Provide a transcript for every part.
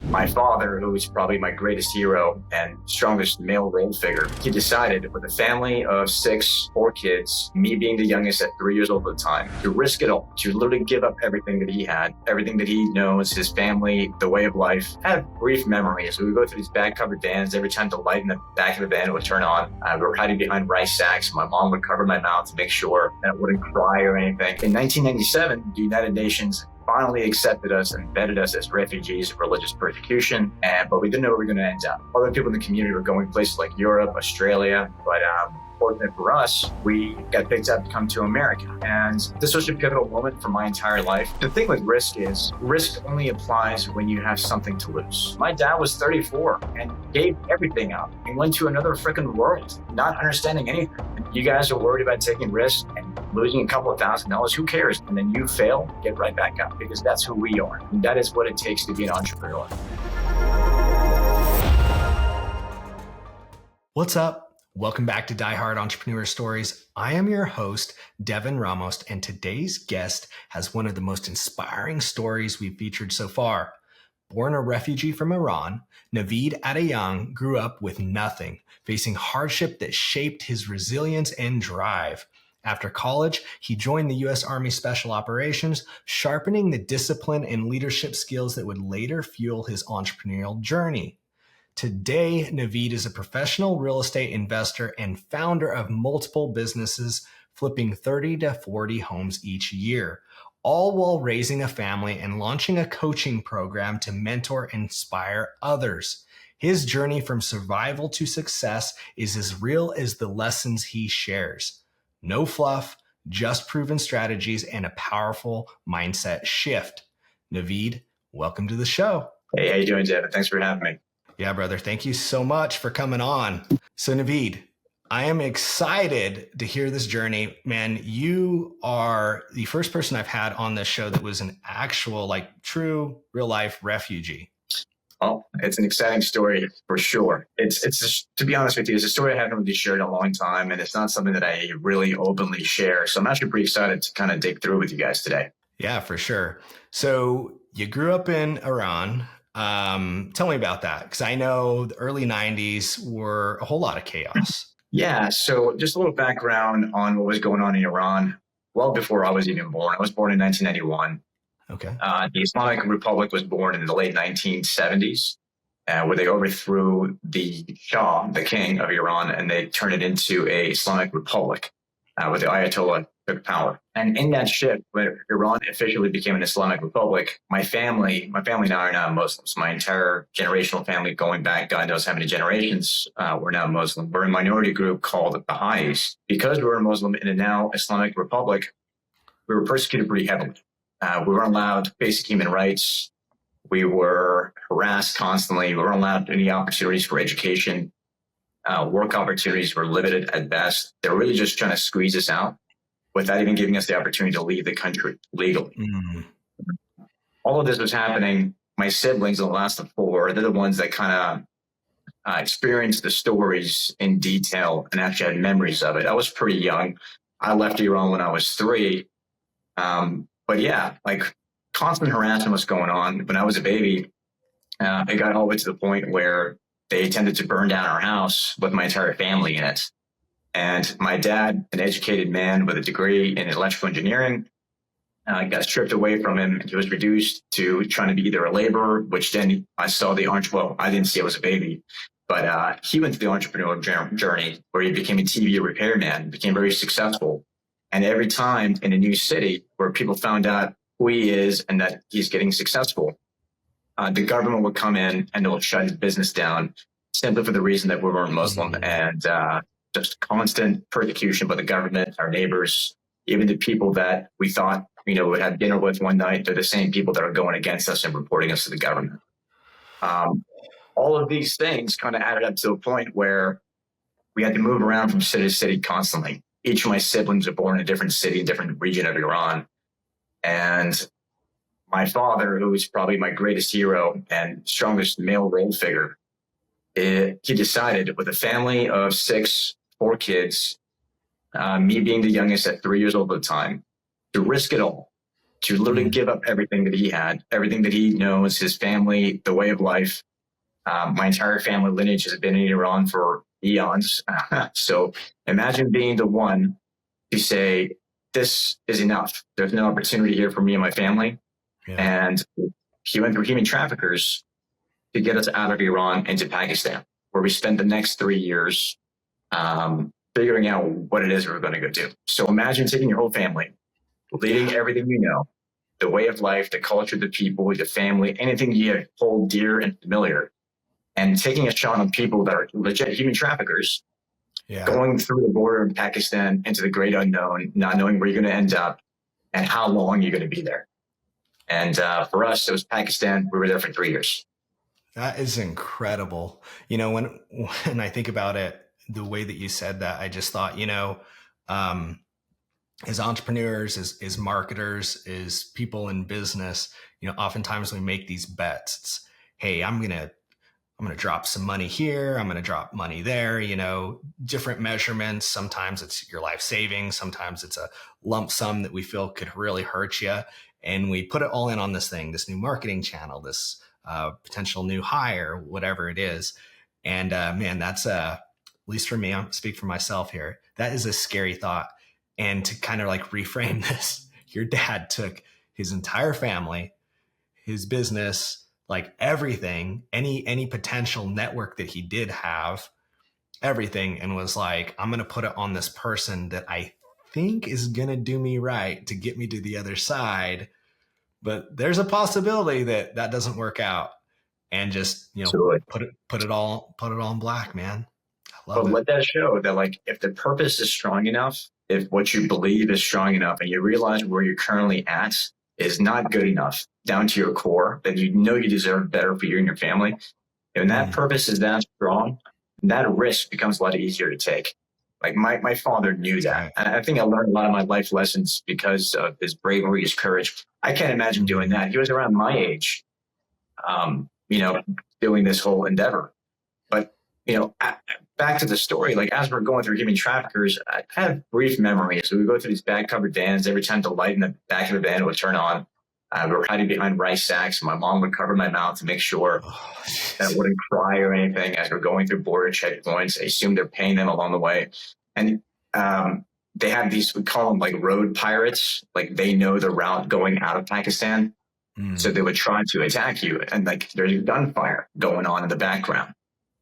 My father, who is probably my greatest hero and strongest male role figure, he decided with a family of 4 kids, me being the youngest at 3 years old at the time, to risk it all, to literally give up everything that he had, everything that he knows, his family, the way of life. I have brief memories. We would go through these back covered vans. Every time the light in the back of the van would turn on, we were hiding behind rice sacks. My mom would cover my mouth to make sure that I wouldn't cry or anything. In 1997, the United Nations finally accepted us and vetted us as refugees of religious persecution, but we didn't know where we were going to end up. Other people in the community were going places like Europe, Australia, but fortunate for us, we got picked up to come to America. And this was a pivotal moment for my entire life. The thing with risk is, risk only applies when you have something to lose. My dad was 34 and gave everything up and went to another freaking world, not understanding anything. You guys are worried about taking risks and losing a couple of $1,000, who cares? And then you fail, get right back up, because that's who we are. And that is what it takes to be an entrepreneur. What's up? Welcome back to Diehard Entrepreneur Stories. I am your host, Devin Ramos, and today's guest has one of the most inspiring stories we've featured so far. Born a refugee from Iran, Navid Attayan grew up with nothing, facing hardship that shaped his resilience and drive. After college, he joined the U.S. Army Special Operations, sharpening the discipline and leadership skills that would later fuel his entrepreneurial journey. Today, Navid is a professional real estate investor and founder of multiple businesses, flipping 30 to 40 homes each year, all while raising a family and launching a coaching program to mentor and inspire others. His journey from survival to success is as real as the lessons he shares. No fluff, just proven strategies and a powerful mindset shift. Navid, welcome to the show. Hey, how you doing, Devin? Thanks for having me. Yeah, brother. Thank you so much for coming on. So Navid, I am excited to hear this journey. Man, you are the first person I've had on this show that was an actual, true real life refugee. Oh, it's an exciting story for sure. It's just, to be honest with you, it's a story I haven't really shared in a long time, and it's not something that I really openly share. So I'm actually pretty excited to kind of dig through with you guys today. Yeah, for sure. So you grew up in Iran. Tell me about that, because I know the early 90s were a whole lot of chaos. Yeah, so just a little background on what was going on in Iran well before I was even born. I was born in 1991. Okay. The Islamic Republic was born in the late 1970s, where they overthrew the Shah, the king of Iran, and they turned it into a Islamic Republic where the Ayatollah took power. And in that shift, when Iran officially became an Islamic Republic, my family now are now Muslims. My entire generational family, going back, God knows how many generations, we're now Muslim. We're a minority group called the Baha'is. Because we were Muslim in a now Islamic Republic, we were persecuted pretty heavily. We weren't allowed basic human rights. We were harassed constantly. We weren't allowed any opportunities for education. Work opportunities were limited at best. They were really just trying to squeeze us out without even giving us the opportunity to leave the country legally. Mm. All of this was happening. My siblings, the last of 4, they're the ones that kind of experienced the stories in detail and actually had memories of it. I was pretty young. I left Iran when I was 3. But yeah, constant harassment was going on. When I was a baby, it got all the way to the point where they attempted to burn down our house with my entire family in it. And my dad, an educated man with a degree in electrical engineering, got stripped away from him. He was reduced to trying to be either a laborer, which then I saw I didn't see it as a baby, but he went through the entrepreneurial journey where he became a TV repairman, became very successful. And every time in a new city where people found out who he is and that he's getting successful, the government would come in and they would shut his business down simply for the reason that we weren't Muslim, and just constant persecution by the government, our neighbors, even the people that we thought, would have dinner with one night. They're the same people that are going against us and reporting us to the government. All of these things kind of added up to a point where we had to move around from city to city constantly. Each of my siblings are born in a different city, a different region of Iran. And my father, who is probably my greatest hero and strongest male role figure, he decided with a family of 4 kids, me being the youngest at 3 years old at the time, to risk it all, to literally give up everything that he had, everything that he knows, his family, the way of life. My entire family lineage has been in Iran for eons. So imagine being the one to say, this is enough. There's no opportunity here for me and my family. Yeah. And he went through human traffickers to get us out of Iran into Pakistan, where we spent the next 3 years figuring out what it is we we're going to go do. So imagine taking your whole family, leading everything you know, the way of life, the culture, the people, the family, anything you hold dear and familiar, and taking a shot on people that are legit human traffickers, going through the border in Pakistan into the great unknown, not knowing where you're going to end up and how long you're going to be there. And for us, it was Pakistan. We were there for 3 years. That is incredible. You know, when I think about it, the way that you said that, I just thought, you know, as entrepreneurs, as marketers, as people in business, you know, oftentimes we make these bets. It's, hey, I'm going to drop some money here. I'm going to drop money there, you know, different measurements. Sometimes it's your life savings. Sometimes it's a lump sum that we feel could really hurt you. And we put it all in on this thing, this new marketing channel, this potential new hire, whatever it is. And man, that's at least for me, I'm speak for myself here. That is a scary thought. And to kind of like reframe this, your dad took his entire family, his business, like everything, any potential network that he did have, everything, and was like, I'm going to put it on this person that I think is going to do me right to get me to the other side. But there's a possibility that doesn't work out, and just, you know, Absolutely. put it all in black, man. I love it. Let that show that, like, if the purpose is strong enough, if what you believe is strong enough, and you realize where you're currently at is not good enough down to your core, then you know you deserve better for you and your family. And that purpose is that strong, that risk becomes a lot easier to take. Like my father knew that. And I think I learned a lot of my life lessons because of his bravery, his courage. I can't imagine doing that. He was around my age, you know, doing this whole endeavor. But, you know, back to the story, like as we're going through human traffickers, I have brief memories. So we go through these bag covered vans. Every time the light in the back of the van would turn on, we were hiding behind rice sacks. My mom would cover my mouth to make sure that I wouldn't cry or anything as we're going through border checkpoints. I assume they're paying them along the way. And they have these, we call them like road pirates. Like they know the route going out of Pakistan. So they would try to attack you. And like there's gunfire going on in the background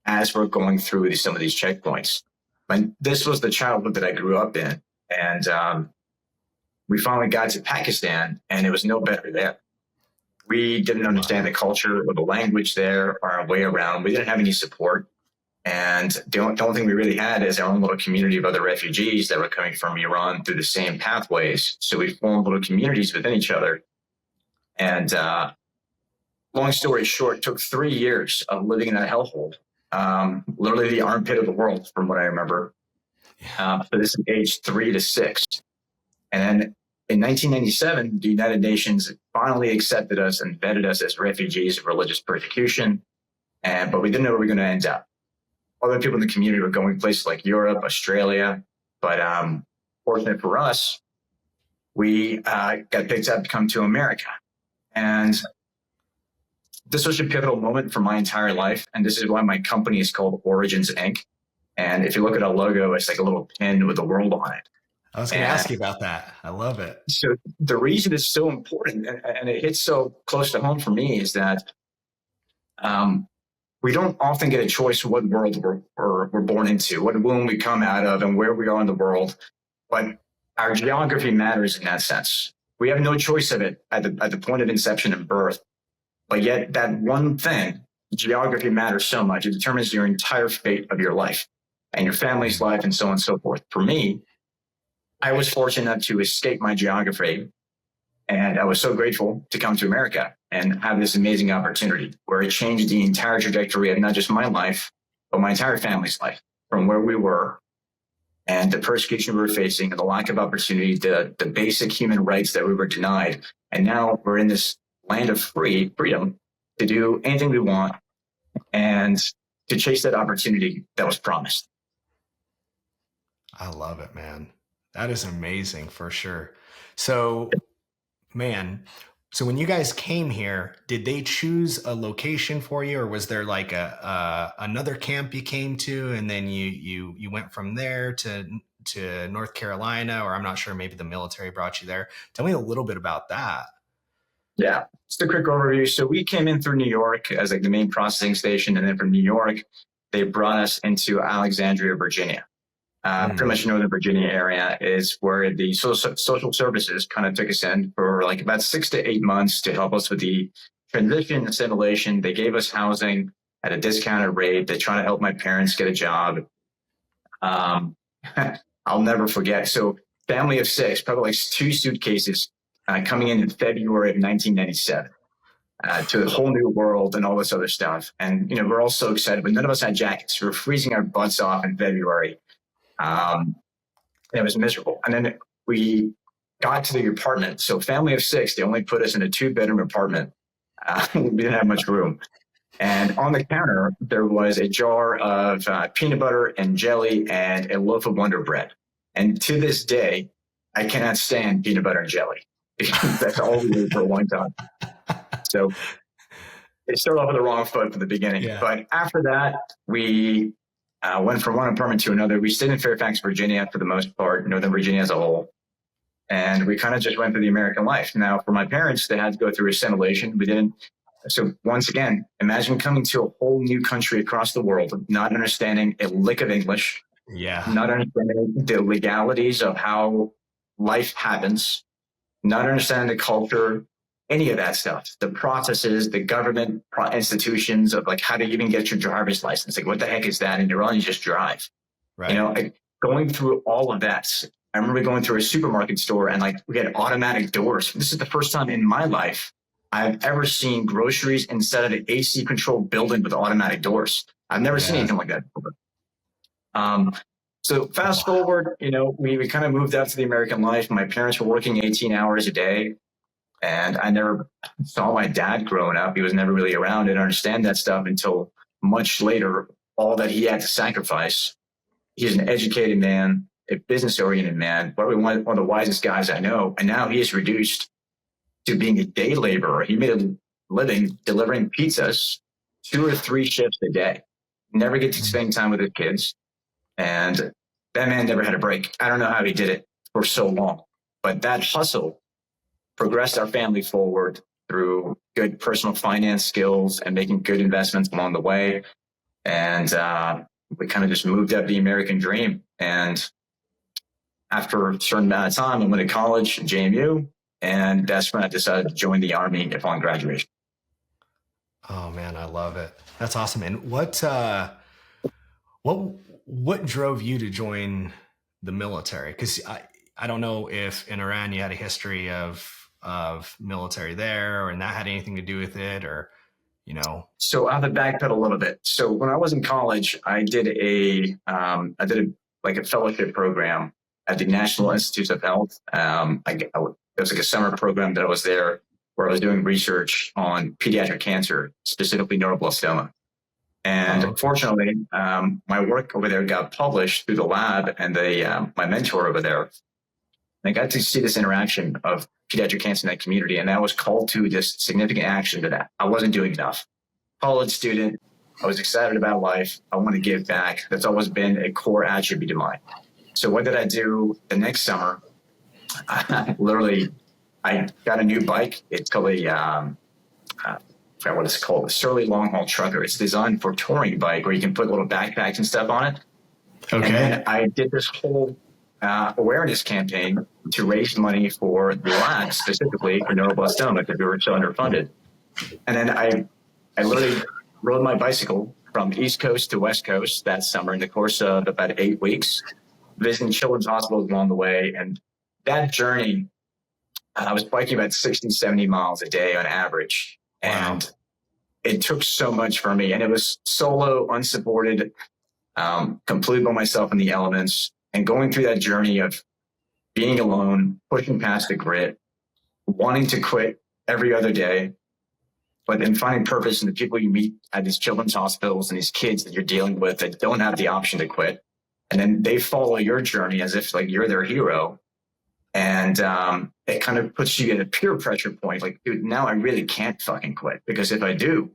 as we're going through some of these checkpoints. And this was the childhood that I grew up in. And we finally got to Pakistan, and it was no better there. We didn't understand the culture or the language there, or our way around. We didn't have any support. And the only thing we really had is our own little community of other refugees that were coming from Iran through the same pathways. So we formed little communities within each other. And long story short, it took 3 years of living in that hellhole. Literally the armpit of the world, from what I remember. So this is age 3 to 6. And then in 1997, the United Nations finally accepted us and vetted us as refugees of religious persecution. But we didn't know where we were going to end up. Other people in the community were going places like Europe, Australia. But fortunate for us, we got picked up to come to America. And this was a pivotal moment for my entire life. And this is why my company is called Origins Inc. And if you look at our logo, it's like a little pin with the world on it. I was going to ask you about that. I love it. So the reason it's so important, and it hits so close to home for me, is that we don't often get a choice what world we're born into, what womb we come out of, and where we are in the world. But our geography matters in that sense. We have no choice of it at the point of inception and birth. But yet that one thing, geography matters so much. It determines your entire fate of your life and your family's life and so on and so forth. For me, I was fortunate enough to escape my geography, and I was so grateful to come to America and have this amazing opportunity where it changed the entire trajectory of not just my life, but my entire family's life, from where we were and the persecution we were facing and the lack of opportunity, the basic human rights that we were denied. And now we're in this land of freedom to do anything we want and to chase that opportunity that was promised. I love it, man. That is amazing for sure. So Man. So when you guys came here, did they choose a location for you, or was there like a another camp you came to, and then you went from there to North Carolina, or I'm not sure, maybe the military brought you there. Tell me a little bit about that. Yeah, just a quick overview. So we came in through New York as like the main processing station, and then from New York, they brought us into Alexandria, Virginia. Pretty much Northern Virginia area is where the social services kind of took us in for like about 6 to 8 months to help us with the transition, assimilation. They gave us housing at a discounted rate. They tried to help my parents get a job. I'll never forget. So family of six, probably like 2 suitcases coming in February of 1997. To a whole new world and all this other stuff. And, we're all so excited, but none of us had jackets. We were freezing our butts off in February. It was miserable. And then we got to the apartment. So family of six, they only put us in a 2-bedroom apartment. We didn't have much room. And on the counter, there was a jar of peanut butter and jelly and a loaf of Wonder Bread. And to this day, I cannot stand peanut butter and jelly. That's all we did for a long time. So it started off with the wrong foot from the beginning. Yeah. But after that, we went from one apartment to another. We stayed in Fairfax, Virginia for the most part, Northern Virginia as a whole. And we kind of just went through the American life. Now, for my parents, they had to go through assimilation. We didn't. So once again, imagine coming to a whole new country across the world, not understanding a lick of English, not understanding the legalities of how life happens, not understanding the culture, any of that stuff, the processes, the government institutions of like how to even get your driver's license. Like, what the heck is that? And you're on, you just drive. Right. Like going through all of that. I remember going through a supermarket store and like we had automatic doors. This is the first time in my life I've ever seen groceries inside of an AC controlled building with automatic doors. I've never seen anything like that before. So fast forward, we kind of moved out to the American life. My parents were working 18 hours a day. And I never saw my dad growing up. He was never really around and understand that stuff until much later, all that he had to sacrifice. He's an educated man, a business-oriented man, probably one of the wisest guys I know. And now he is reduced to being a day laborer. He made a living delivering pizzas 2 or 3 shifts a day. Never get to spend time with his kids. And that man never had a break. I don't know how he did it for so long. But that hustle progressed our family forward through good personal finance skills and making good investments along the way. And we kind of just moved up the American dream. And after a certain amount of time, I went to college at JMU, and that's when I decided to join the Army upon graduation. Oh man, I love it. That's awesome. And what drove you to join the military? Because I don't know if in Iran you had a history of military there, and that had anything to do with it, or So I have to backpedal a little bit. So when I was in college, I did a fellowship program at the National Institutes of Health. It was like a summer program that I was there, where I was doing research on pediatric cancer, specifically neuroblastoma. And fortunately, my work over there got published through the lab, and my mentor over there, I got to see this interaction of pediatric cancer in that community, and I was called to this significant action that I wasn't doing enough. College student, I was excited about life. I want to give back. That's always been a core attribute of mine. So what did I do the next summer? I got a new bike. It's called I forgot what it's called, a Surly Long Haul Trucker. It's designed for touring bike, where you can put little backpacks and stuff on it. Okay. And then I did this whole awareness campaign to raise money for the lab, specifically for neuroblastoma, because we were so underfunded. And then I literally rode my bicycle from East Coast to West Coast that summer in the course of about 8 weeks, visiting children's hospitals along the way. And that journey, I was biking about 60, 70 miles a day on average. Wow. And it took so much for me. And it was solo, unsupported, completely by myself in the elements. And going through that journey of being alone, pushing past the grit, wanting to quit every other day, but then finding purpose in the people you meet at these children's hospitals and these kids that you're dealing with that don't have the option to quit. And then they follow your journey as if like you're their hero. And it kind of puts you at a peer pressure point. Like, dude, now I really can't fucking quit, because if I do,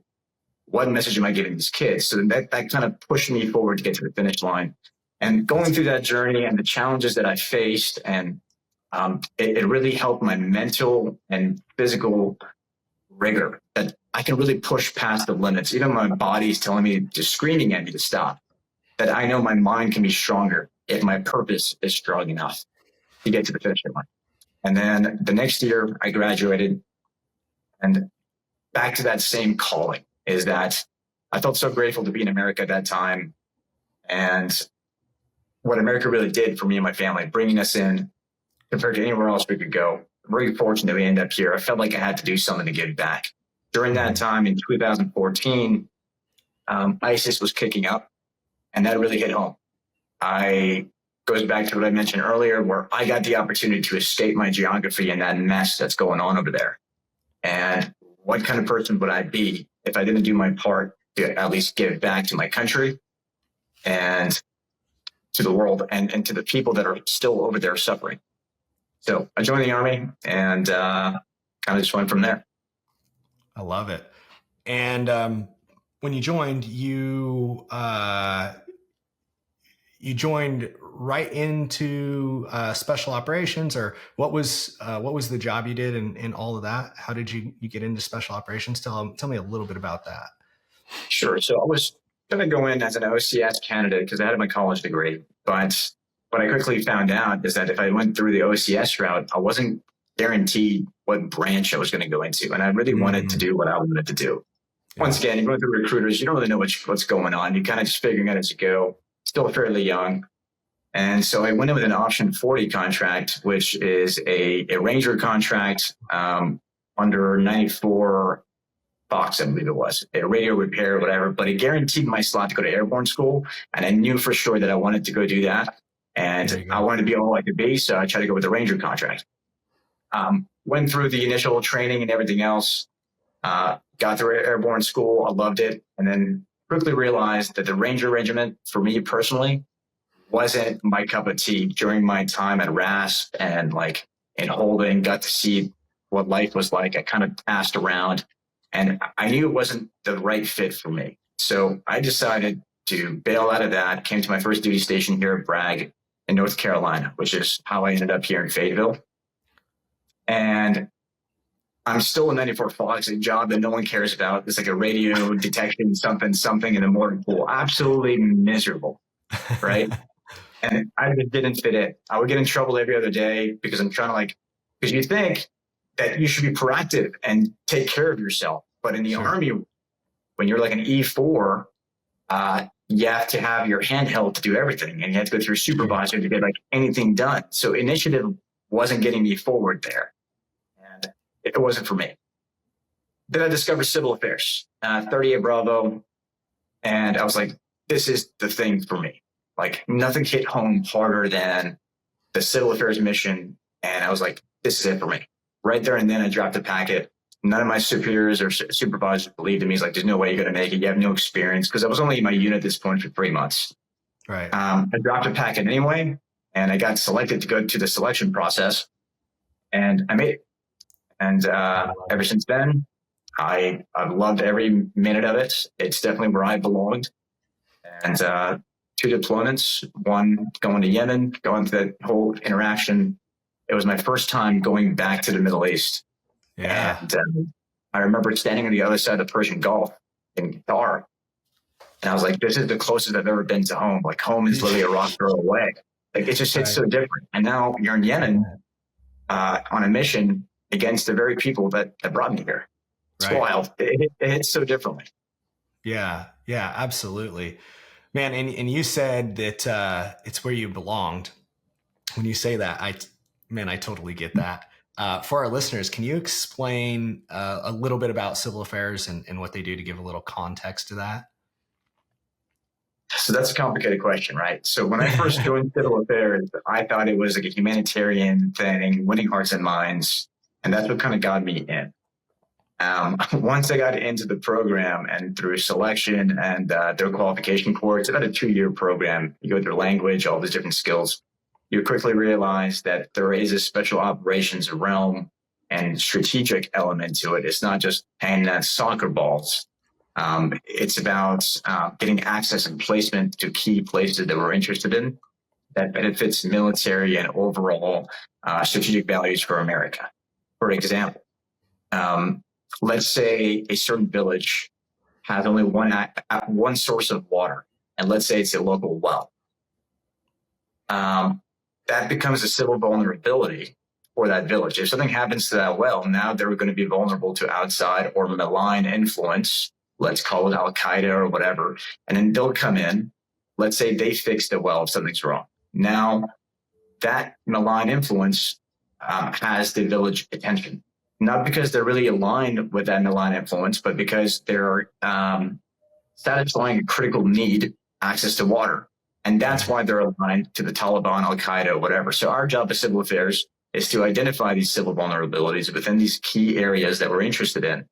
what message am I giving these kids? So that kind of pushed me forward to get to the finish line. And going through that journey and the challenges that I faced, and it really helped my mental and physical rigor, that I can really push past the limits. Even my body's telling me, just screaming at me to stop, that I know my mind can be stronger if my purpose is strong enough to get to the finish line. And then the next year I graduated, and back to that same calling is that I felt so grateful to be in America at that time. And what America really did for me and my family, bringing us in compared to anywhere else we could go. I'm very fortunate we ended up here. I felt like I had to do something to give back. During that time in 2014, ISIS was kicking up, and that really hit home. Goes back to what I mentioned earlier, where I got the opportunity to escape my geography and that mess that's going on over there. And what kind of person would I be if I didn't do my part to at least give back to my country and to the world and to the people that are still over there suffering? So I joined the Army, and kind of just went from there. I love it. And when you joined, you joined right into special operations, or what was the job you did and all of that? How did you get into special operations? Tell me a little bit about that. Sure. So I was going to go in as an OCS candidate because I had my college degree, but what I quickly found out is that if I went through the OCS route, I wasn't guaranteed what branch I was going to go into. And I really wanted to do what I wanted to do. Yeah. Once again, you go through recruiters, you don't really know what's going on. You're kind of just figuring out as you go, still fairly young. And so I went in with an option 40 contract, which is a Ranger contract under 94 Fox, I believe it was, a radio repair, whatever, but it guaranteed my slot to go to airborne school. And I knew for sure that I wanted to go do that. And I wanted to be all I could be. So I tried to go with the Ranger contract. Went through the initial training and everything else, got through airborne school. I loved it. And then quickly realized that the Ranger regiment, for me personally, wasn't my cup of tea. During my time at RASP and like in holding, got to see what life was like. I kind of passed around, and I knew it wasn't the right fit for me. So I decided to bail out of that, came to my first duty station here at Bragg in North Carolina, which is how I ended up here in Fayetteville. And I'm still a 94 Fox, a job that no one cares about. It's like a radio detection, something in the morning pool. Absolutely miserable, right? And I didn't fit in. I would get in trouble every other day because I'm trying to because you think that you should be proactive and take care of yourself. But in the Army, when you're like an E4, you have to have your hand held to do everything, and you have to go through a supervisor to get like anything done. So initiative wasn't getting me forward there, and it wasn't for me. Then I discovered civil affairs, 38 Bravo, and I was like, this is the thing for me. Like, nothing hit home harder than the civil affairs mission, and I was like, this is it for me. Right there and then I dropped the packet. None of my superiors or supervisors believed in me. He's like, there's no way you're going to make it. You have no experience, because I was only in my unit at this point for 3 months. Right. I dropped a packet anyway, and I got selected to go to the selection process, and I made it. And ever since then, I've loved every minute of it. It's definitely where I belonged. And 2 deployments, one going to Yemen, going through that whole interaction. It was my first time going back to the Middle East. Yeah. And I remember standing on the other side of the Persian Gulf in Qatar. And I was like, this is the closest I've ever been to home. Like, home is literally a rock throw away. Like, it just hits so different. And now you're in Yemen on a mission against the very people that brought me here. It's wild. It hits so differently. Yeah, absolutely. Man, and you said that it's where you belonged. When you say that, I totally get that. For our listeners, can you explain a little bit about civil affairs and what they do to give a little context to that? So that's a complicated question, right? So when I first joined civil affairs, I thought it was like a humanitarian thing, winning hearts and minds, and that's what kind of got me in. Once I got into the program and through selection and their qualification course, it's about a 2-year program. You go through language, all these different skills. you quickly realize that there is a special operations realm and strategic element to it. It's not just handing out soccer balls. It's about getting access and placement to key places that we're interested in that benefits military and overall strategic values for America. For example, let's say a certain village has only one source of water, and let's say it's a local well. That becomes a civil vulnerability for that village. If something happens to that well, now they're going to be vulnerable to outside or malign influence. Let's call it Al-Qaeda or whatever. And then they'll come in. Let's say they fix the well if something's wrong. Now, that malign influence has the village attention. Not because they're really aligned with that malign influence, but because they're satisfying a critical need, access to water. And that's why they're aligned to the Taliban, Al-Qaeda, whatever. So our job as civil affairs is to identify these civil vulnerabilities within these key areas that we're interested in.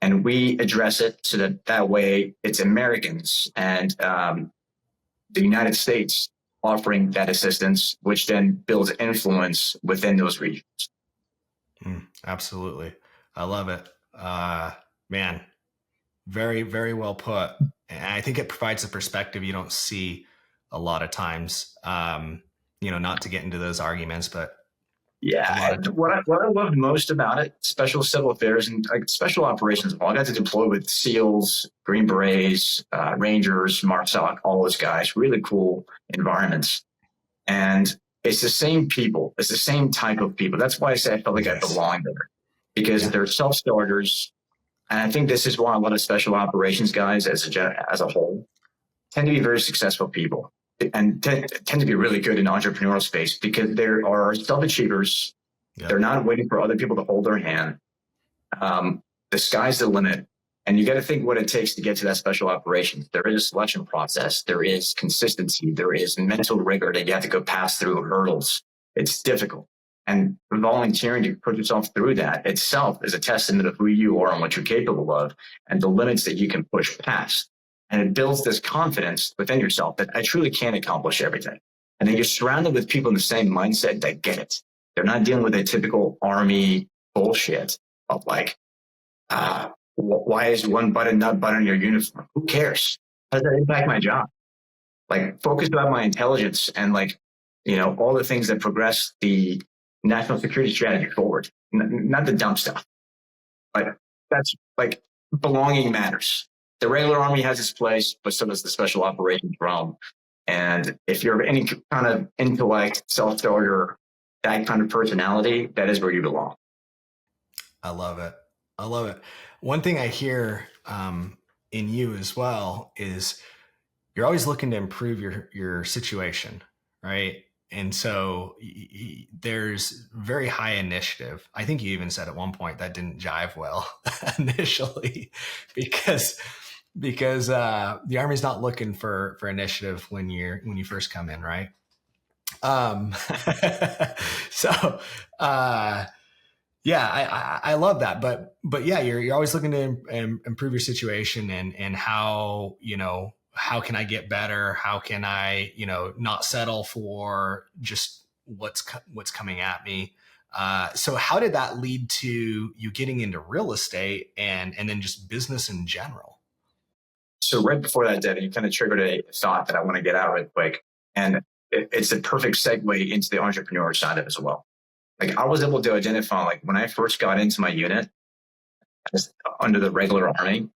And we address it so that way it's Americans and the United States offering that assistance, which then builds influence within those regions. Absolutely. I love it. Man, very, very well put. And I think it provides a perspective you don't see a lot of times, not to get into those arguments, but yeah, what I loved most about it, special civil affairs and like special operations, I got to deploy with SEALs, Green Berets, Rangers, MARSOC, all those guys, really cool environments. And it's the same people. It's the same type of people. That's why I say I felt like I belonged there, because they're self-starters. And I think this is why a lot of special operations guys as a whole tend to be very successful people and tend to be really good in entrepreneurial space, because there are self-achievers. Yeah. They're not waiting for other people to hold their hand. The sky's the limit. And you got to think what it takes to get to that special operations. There is a selection process. There is consistency. There is mental rigor that you have to go pass through hurdles. It's difficult. And volunteering to put yourself through that itself is a testament of who you are and what you're capable of and the limits that you can push past. And it builds this confidence within yourself that I truly can accomplish everything. And then you're surrounded with people in the same mindset that get it. They're not dealing with a typical army bullshit of like, why is one button not button your uniform? Who cares? How does that impact my job? Like, focus on my intelligence and all the things that progress the national security strategy forward, not the dumb stuff. But that's like belonging matters. The regular army has its place, but so does the special operations realm. And if you're any kind of intellect, self-starter, that kind of personality, that is where you belong. I love it. I love it. One thing I hear in you as well is you're always looking to improve your situation, right? And so there's very high initiative. I think you even said at one point that didn't jive well initially because the Army's not looking for initiative when you first come in, right? Yeah, I love that. But yeah, you're always looking to improve your situation and how can I get better? How can I, not settle for just what's coming at me? So how did that lead to you getting into real estate and then just business in general? So right before that, Devin, you kind of triggered a thought that I want to get out real quick. And it's a perfect segue into the entrepreneur side of it as well. Like, I was able to identify, like, when I first got into my unit under the regular Army,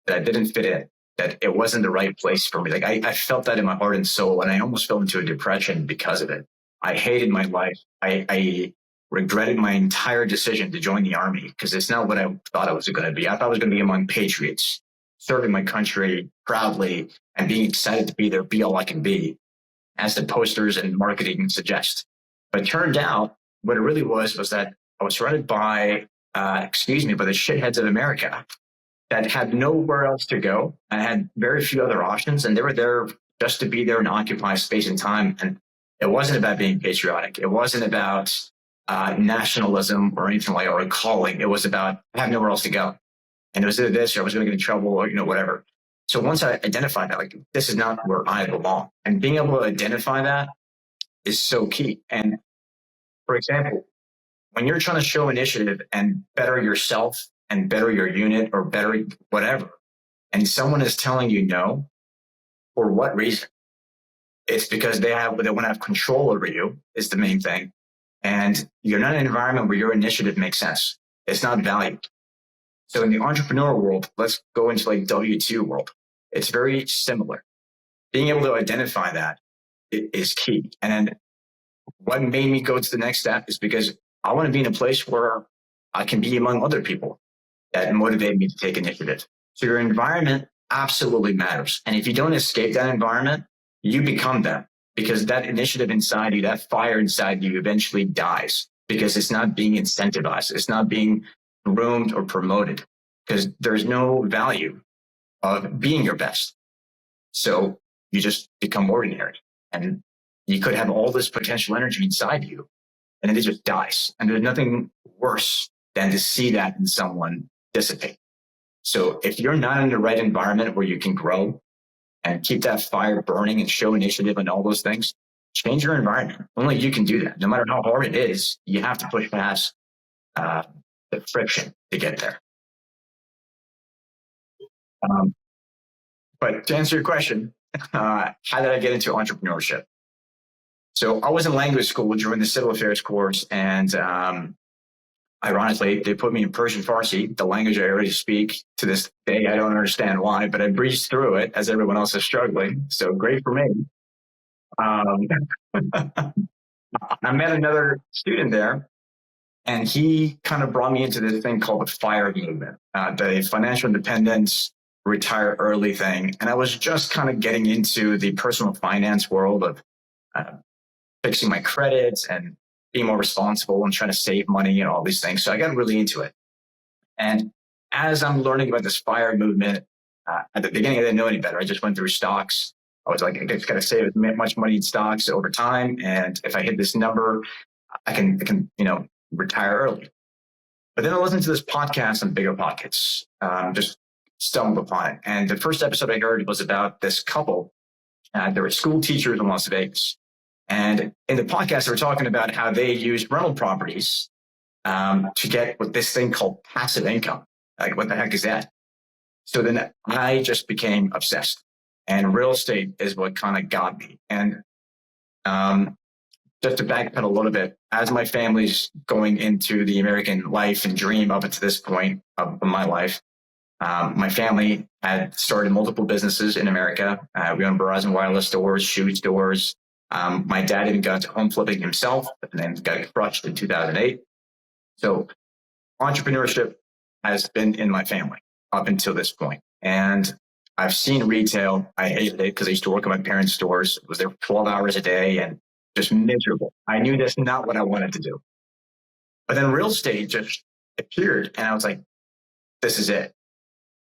that I didn't fit in, that it wasn't the right place for me. Like, I felt that in my heart and soul, and I almost fell into a depression because of it. I hated my life. I regretted my entire decision to join the Army because it's not what I thought it was going to be. I thought I was going to be among patriots, serving my country proudly and being excited to be there, be all I can be, as the posters and marketing suggest. But it turned out what it really was that I was surrounded by, by the shitheads of America that had nowhere else to go. I had very few other options, and they were there just to be there and occupy space and time. And it wasn't about being patriotic. It wasn't about nationalism or anything like, or a calling. It was about, I have nowhere else to go. And it was either this or I was going to get in trouble or, whatever. So once I identified that, like, this is not where I belong. And being able to identify that is so key. And for example, when you're trying to show initiative and better yourself and better your unit or better whatever, and someone is telling you no, for what reason? It's because they want to have control over you is the main thing. And you're not in an environment where your initiative makes sense. It's not valued. So in the entrepreneur world, let's go into like W2 world. It's very similar. Being able to identify that is key. And then what made me go to the next step is because I want to be in a place where I can be among other people that motivate me to take initiative. So your environment absolutely matters. And if you don't escape that environment, you become them, because that initiative inside you, that fire inside you eventually dies because it's not being incentivized. It's not being groomed or promoted because there's no value of being your best. So you just become ordinary, and you could have all this potential energy inside you and it just dies. And there's nothing worse than to see that in someone dissipate. So if you're not in the right environment where you can grow and keep that fire burning and show initiative and all those things, change your environment. Only you can do that. No matter how hard it is, you have to push past the friction to get there. But to answer your question, how did I get into entrepreneurship? So I was in language school during the civil affairs course, and ironically, they put me in Persian Farsi, the language I already speak. To this day, I don't understand why, but I breezed through it as everyone else is struggling. So great for me. I met another student there, and he kind of brought me into this thing called the FIRE movement, the financial independence, retire early thing. And I was just kind of getting into the personal finance world of fixing my credits and being more responsible and trying to save money and all these things. So I got really into it. And as I'm learning about this FIRE movement, at the beginning, I didn't know any better. I just went through stocks. I was like, I just got to save as much money in stocks over time. And if I hit this number, I can, retire early. But then I listened to this podcast on Bigger Pockets, just stumbled upon it. And the first episode I heard was about this couple. They were school teachers in Las Vegas. And in the podcast, they were talking about how they used rental properties to get what this thing called passive income. Like, what the heck is that? So then I just became obsessed. And real estate is what kind of got me. And just to backpedal a little bit, as my family's going into the American life and dream up to this point of my life, my family had started multiple businesses in America. We owned Verizon wireless stores, shoe stores. My dad even got into home flipping himself, and then got crushed in 2008. So entrepreneurship has been in my family up until this point. And I've seen retail. I hated it because I used to work at my parents' stores. I was there for 12 hours a day and just miserable. I knew that's not what I wanted to do. But then real estate just appeared, and I was like, this is it.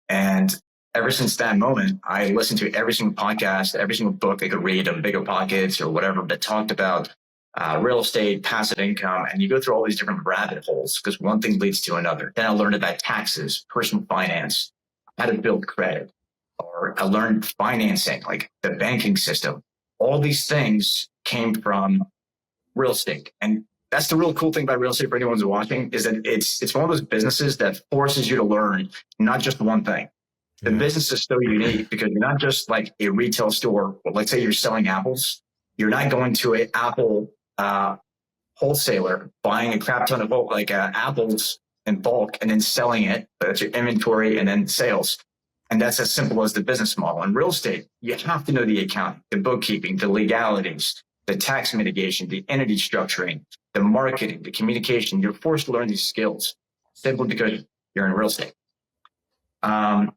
And ever since that moment, I listened to every single podcast, every single book I could read on Bigger Pockets or whatever that talked about real estate, passive income, and you go through all these different rabbit holes because one thing leads to another. Then I learned about taxes, personal finance, how to build credit, or I learned financing, like the banking system. All these things came from real estate. And that's the real cool thing about real estate for anyone who's watching, is that it's one of those businesses that forces you to learn not just one thing. The business is so unique because you're not just like a retail store. Well, let's say you're selling apples. You're not going to an apple wholesaler buying a crap ton of apples in bulk and then selling it. That's your inventory and then sales. And that's as simple as the business model. In real estate, you have to know the accounting, the bookkeeping, the legalities, the tax mitigation, the entity structuring, the marketing, the communication. You're forced to learn these skills simply because you're in real estate. At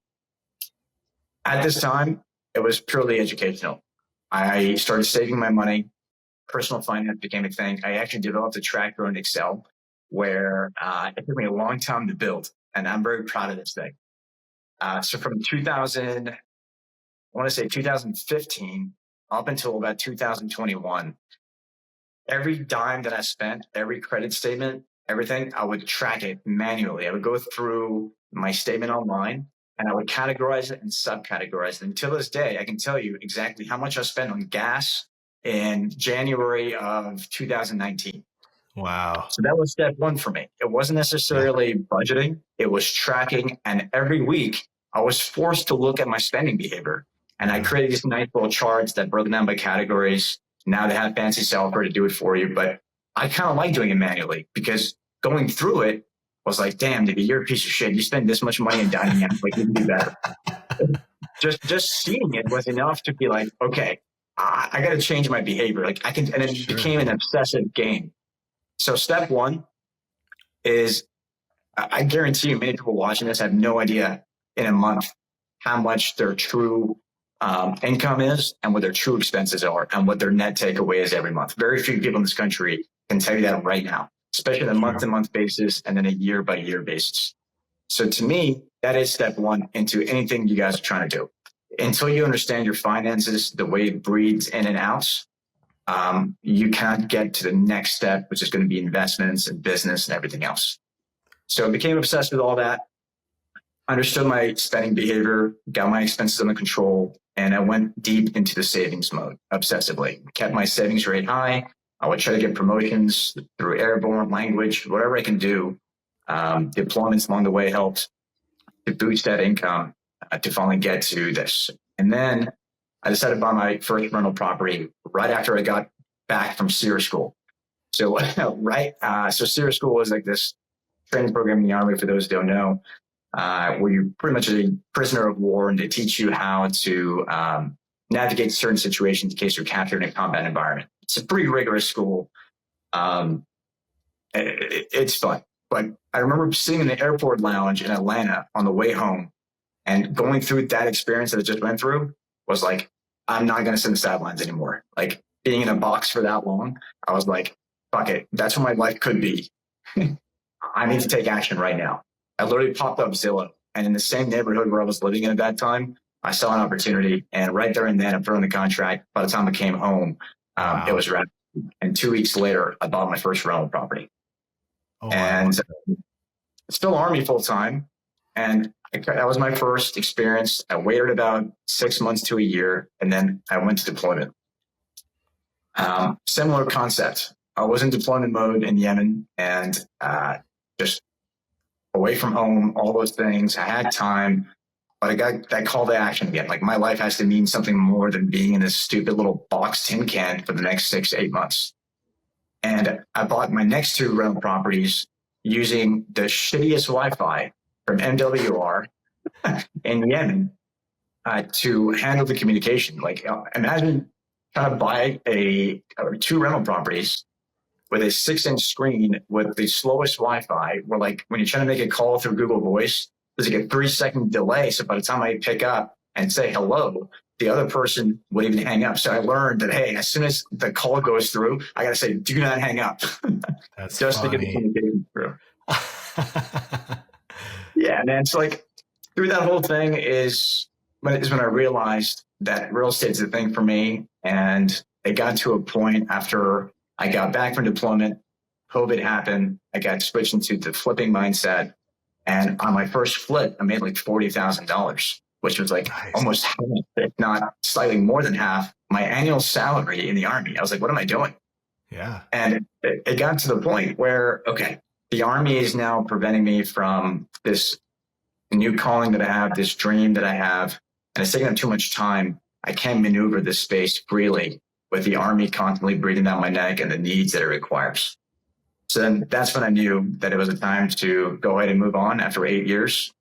this time, it was purely educational. I started saving my money. Personal finance became a thing. I actually developed a tracker in Excel where it took me a long time to build, and I'm very proud of this thing. So from 2015 up until about 2021, every dime that I spent, every credit statement, everything, I would track it manually. I would go through my statement online and I would categorize it and subcategorize it. Until this day, I can tell you exactly how much I spent on gas, in January of 2019. Wow. So that was step one for me. It wasn't necessarily budgeting. It was tracking. And every week I was forced to look at my spending behavior. And I created these nice little charts that broke down by categories. Now they have fancy software to do it for you. But I kind of like doing it manually because going through it was like, damn, David, you're a piece of shit. You spend this much money in dining out. Like, you can do better. Just seeing it was enough to be like, okay, I got to change my behavior. Like I can, and it became an obsessive game. So step one is, I guarantee you many people watching this have no idea in a month how much their true income is and what their true expenses are and what their net takeaway is every month. Very few people in this country can tell you that right now, especially on a month-to-month basis and then a year-by-year basis. So to me, that is step one into anything you guys are trying to do. Until you understand your finances, the way it breeds in and outs, you can't get to the next step, which is going to be investments and business and everything else. So I became obsessed with all that, understood my spending behavior, got my expenses under control, and I went deep into the savings mode obsessively. Kept my savings rate high. I would try to get promotions through airborne language, whatever I can do. Deployments along the way helped to boost that income to finally get to this. And then I decided to buy my first rental property right after I got back from SEER school. So, so SEER school was like this training program in the Army, for those who don't know, where you're pretty much a prisoner of war, and they teach you how to navigate certain situations in case you're captured in a combat environment. It's a pretty rigorous school. It's fun. But I remember sitting in the airport lounge in Atlanta on the way home and going through that experience that I just went through was like, I'm not going to sit in the sidelines anymore. Like being in a box for that long, I was like, fuck it. That's what my life could be. I need to take action right now. I literally popped up Zillow, and in the same neighborhood where I was living in at that time, I saw an opportunity, and right there and then I put on the contract. By the time I came home, it was ready. And 2 weeks later, I bought my first rental property. And still Army full time. And that was my first experience. I waited about 6 months to a year, and then I went to deployment. Similar concept. I was in deployment mode in Yemen, and just away from home, all those things. I had time, but I got that call to action again. Like my life has to mean something more than being in this stupid little box tin can for the next 6 to 8 months. And I bought my next 2 rental properties using the shittiest Wi-Fi from MWR in Yemen to handle the communication. Like imagine trying to buy 2 rental properties with a 6-inch screen with the slowest Wi-Fi, where like when you're trying to make a call through Google Voice, there's like a 3-second delay. So by the time I pick up and say hello, the other person would even hang up. So I learned that, hey, as soon as the call goes through, I got to say, do not hang up. That's just funny. To get the communication through. Yeah, man. It's like through that whole thing is when I realized that real estate's the thing for me. And it got to a point after I got back from deployment, COVID happened. I got switched into the flipping mindset. And on my first flip, I made like $40,000, which was like almost half, if not slightly more than half, my annual salary in the Army. I was like, what am I doing? Yeah. And it got to the point where, okay, the Army is now preventing me from this new calling that I have, this dream that I have, and it's taking up too much time. I can't maneuver this space freely with the Army constantly breathing down my neck and the needs that it requires. So then that's when I knew that it was a time to go ahead and move on after 8 years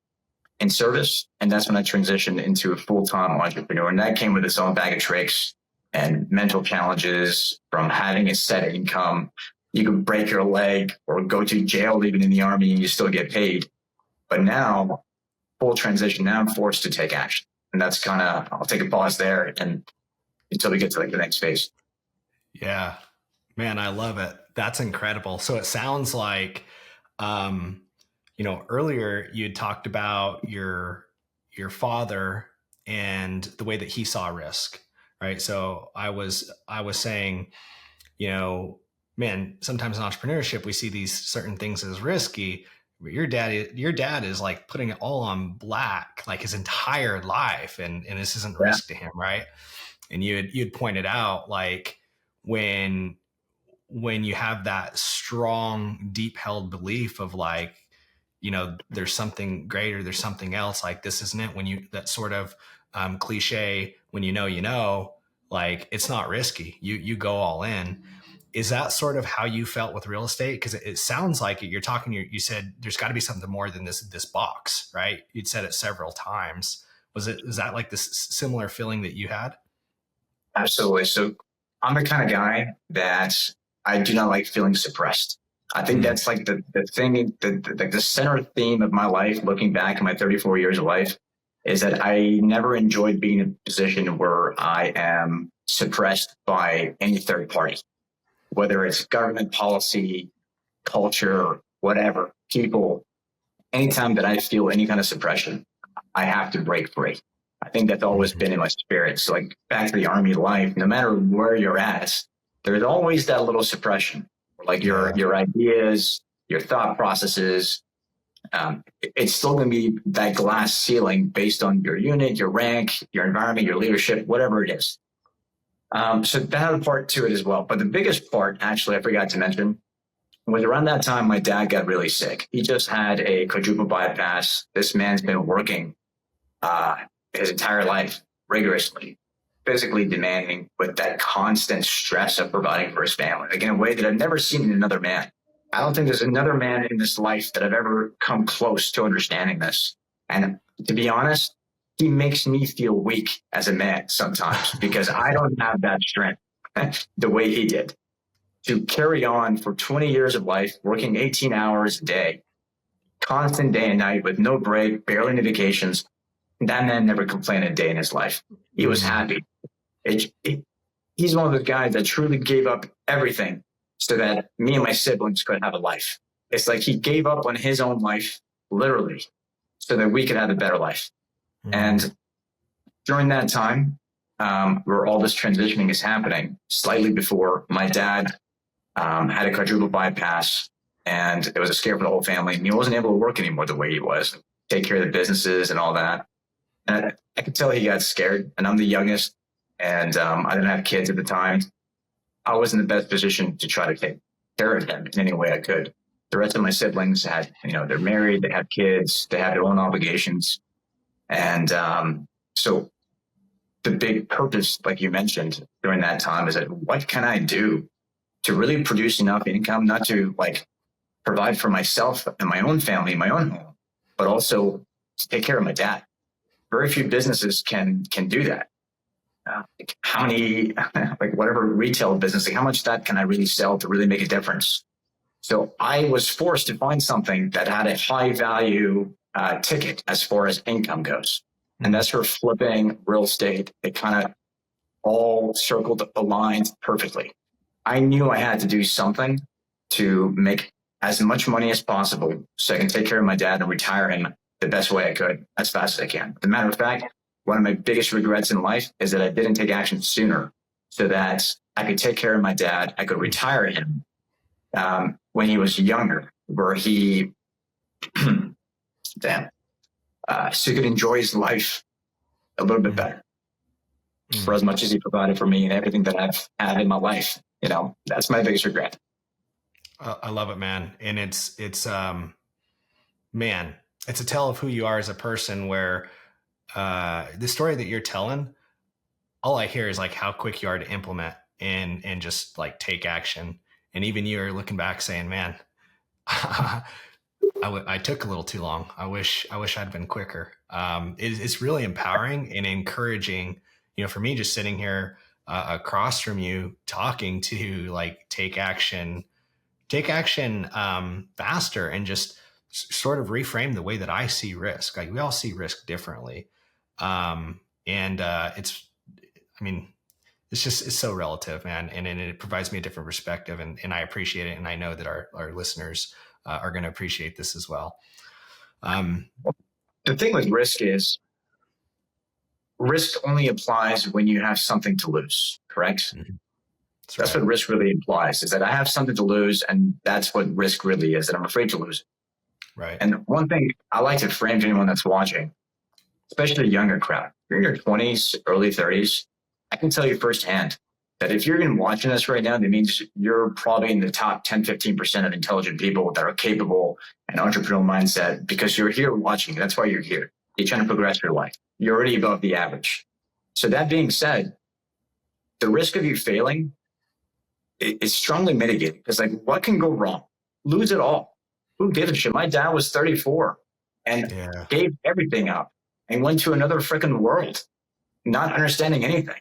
in service. And that's when I transitioned into a full-time entrepreneur. And that came with its own bag of tricks and mental challenges from having a set income. You could break your leg or go to jail even in the Army and you still get paid. But now, full transition, now I'm forced to take action. And that's kind of, I'll take a pause there and until we get to like the next phase. Yeah, man, I love it. That's incredible. So it sounds like, earlier you had talked about your father and the way that he saw risk, right? So I was saying, man, sometimes in entrepreneurship, we see these certain things as risky, but your dad is like putting it all on black, like his entire life. And this isn't risk to him. Right. And you'd pointed out like, when you have that strong, deep held belief of like, there's something greater, there's something else, like this isn't it. When you, that sort of cliche, when like it's not risky, you go all in. Is that sort of how you felt with real estate? Because it sounds like you're talking, you said there's got to be something more than this box, right? You'd said it several times. Is that like this similar feeling that you had? Absolutely. So I'm the kind of guy that I do not like feeling suppressed. I think that's like the thing, the center theme of my life, looking back at my 34 years of life, is that I never enjoyed being in a position where I am suppressed by any third party, whether it's government policy, culture, whatever, people. Anytime that I feel any kind of suppression, I have to break free. I think that's always been in my spirit. So like back to the army life, no matter where you're at, there's always that little suppression. Like your ideas, your thought processes, it's still going to be that glass ceiling based on your unit, your rank, your environment, your leadership, whatever it is. So that had a part to it as well. But the biggest part, actually, I forgot to mention, was around that time my dad got really sick. He just had a quadruple bypass. This man's been working his entire life rigorously, physically demanding, with that constant stress of providing for his family, like in a way that I've never seen in another man. I don't think there's another man in this life that I've ever come close to understanding this. And to be honest, he makes me feel weak as a man sometimes because I don't have that strength the way he did to carry on for 20 years of life, working 18 hours a day, constant day and night with no break, barely any vacations. That man never complained a day in his life. He was happy. He's one of those guys that truly gave up everything so that me and my siblings could have a life. It's like he gave up on his own life, literally, so that we could have a better life. And during that time, where all this transitioning is happening, slightly before, my dad had a quadruple bypass, and it was a scare for the whole family. And he wasn't able to work anymore the way he was, take care of the businesses and all that. And I could tell he got scared, and I'm the youngest, and I didn't have kids at the time. I was in the best position to try to take care of him in any way I could. The rest of my siblings had, they're married, they have kids, they have their own obligations. And so the big purpose, like you mentioned during that time, is that what can I do to really produce enough income, not to like provide for myself and my own family, my own home, but also to take care of my dad. Very few businesses can do that. Like how many, like whatever retail business, like how much that can I really sell to really make a difference? So I was forced to find something that had a high value ticket as far as income goes. And that's for flipping real estate. It kind of all circled, aligned perfectly. I knew I had to do something to make as much money as possible so I can take care of my dad and retire him the best way I could, as fast as I can. As a matter of fact, one of my biggest regrets in life is that I didn't take action sooner so that I could take care of my dad. I could retire him when he was younger, where he, so he could enjoy his life a little bit better for as much as he provided for me and everything that I've had in my life. That's my biggest regret. I love it, man. And it's man, it's a tell of who you are as a person, where the story that you're telling, all I hear is like how quick you are to implement and just like take action. And even you are looking back saying, man, I took a little too long. I wish I'd been quicker. It's really empowering and encouraging, for me, just sitting here across from you, talking to like take action faster, and just sort of reframe the way that I see risk. Like we all see risk differently. It's so relative, man. And it provides me a different perspective, and I appreciate it. And I know that our listeners are going to appreciate this as well. The thing with risk is risk only applies when you have something to lose, correct? Mm-hmm. That's right. What risk really implies, is that I have something to lose, and that's what risk really is, that I'm afraid to lose it. Right. And one thing I like to frame to anyone that's watching, especially a younger crowd, if you're in your 20s, early 30s, I can tell you firsthand, that if you're even watching this right now, that means you're probably in the top 10, 15% of intelligent people that are capable and entrepreneurial mindset, because you're here watching. That's why you're here. You're trying to progress your life. You're already above the average. So that being said, the risk of you failing is strongly mitigated, because like, what can go wrong? Lose it all. Who gives a shit? My dad was 34 and gave everything up and went to another freaking world, not understanding anything.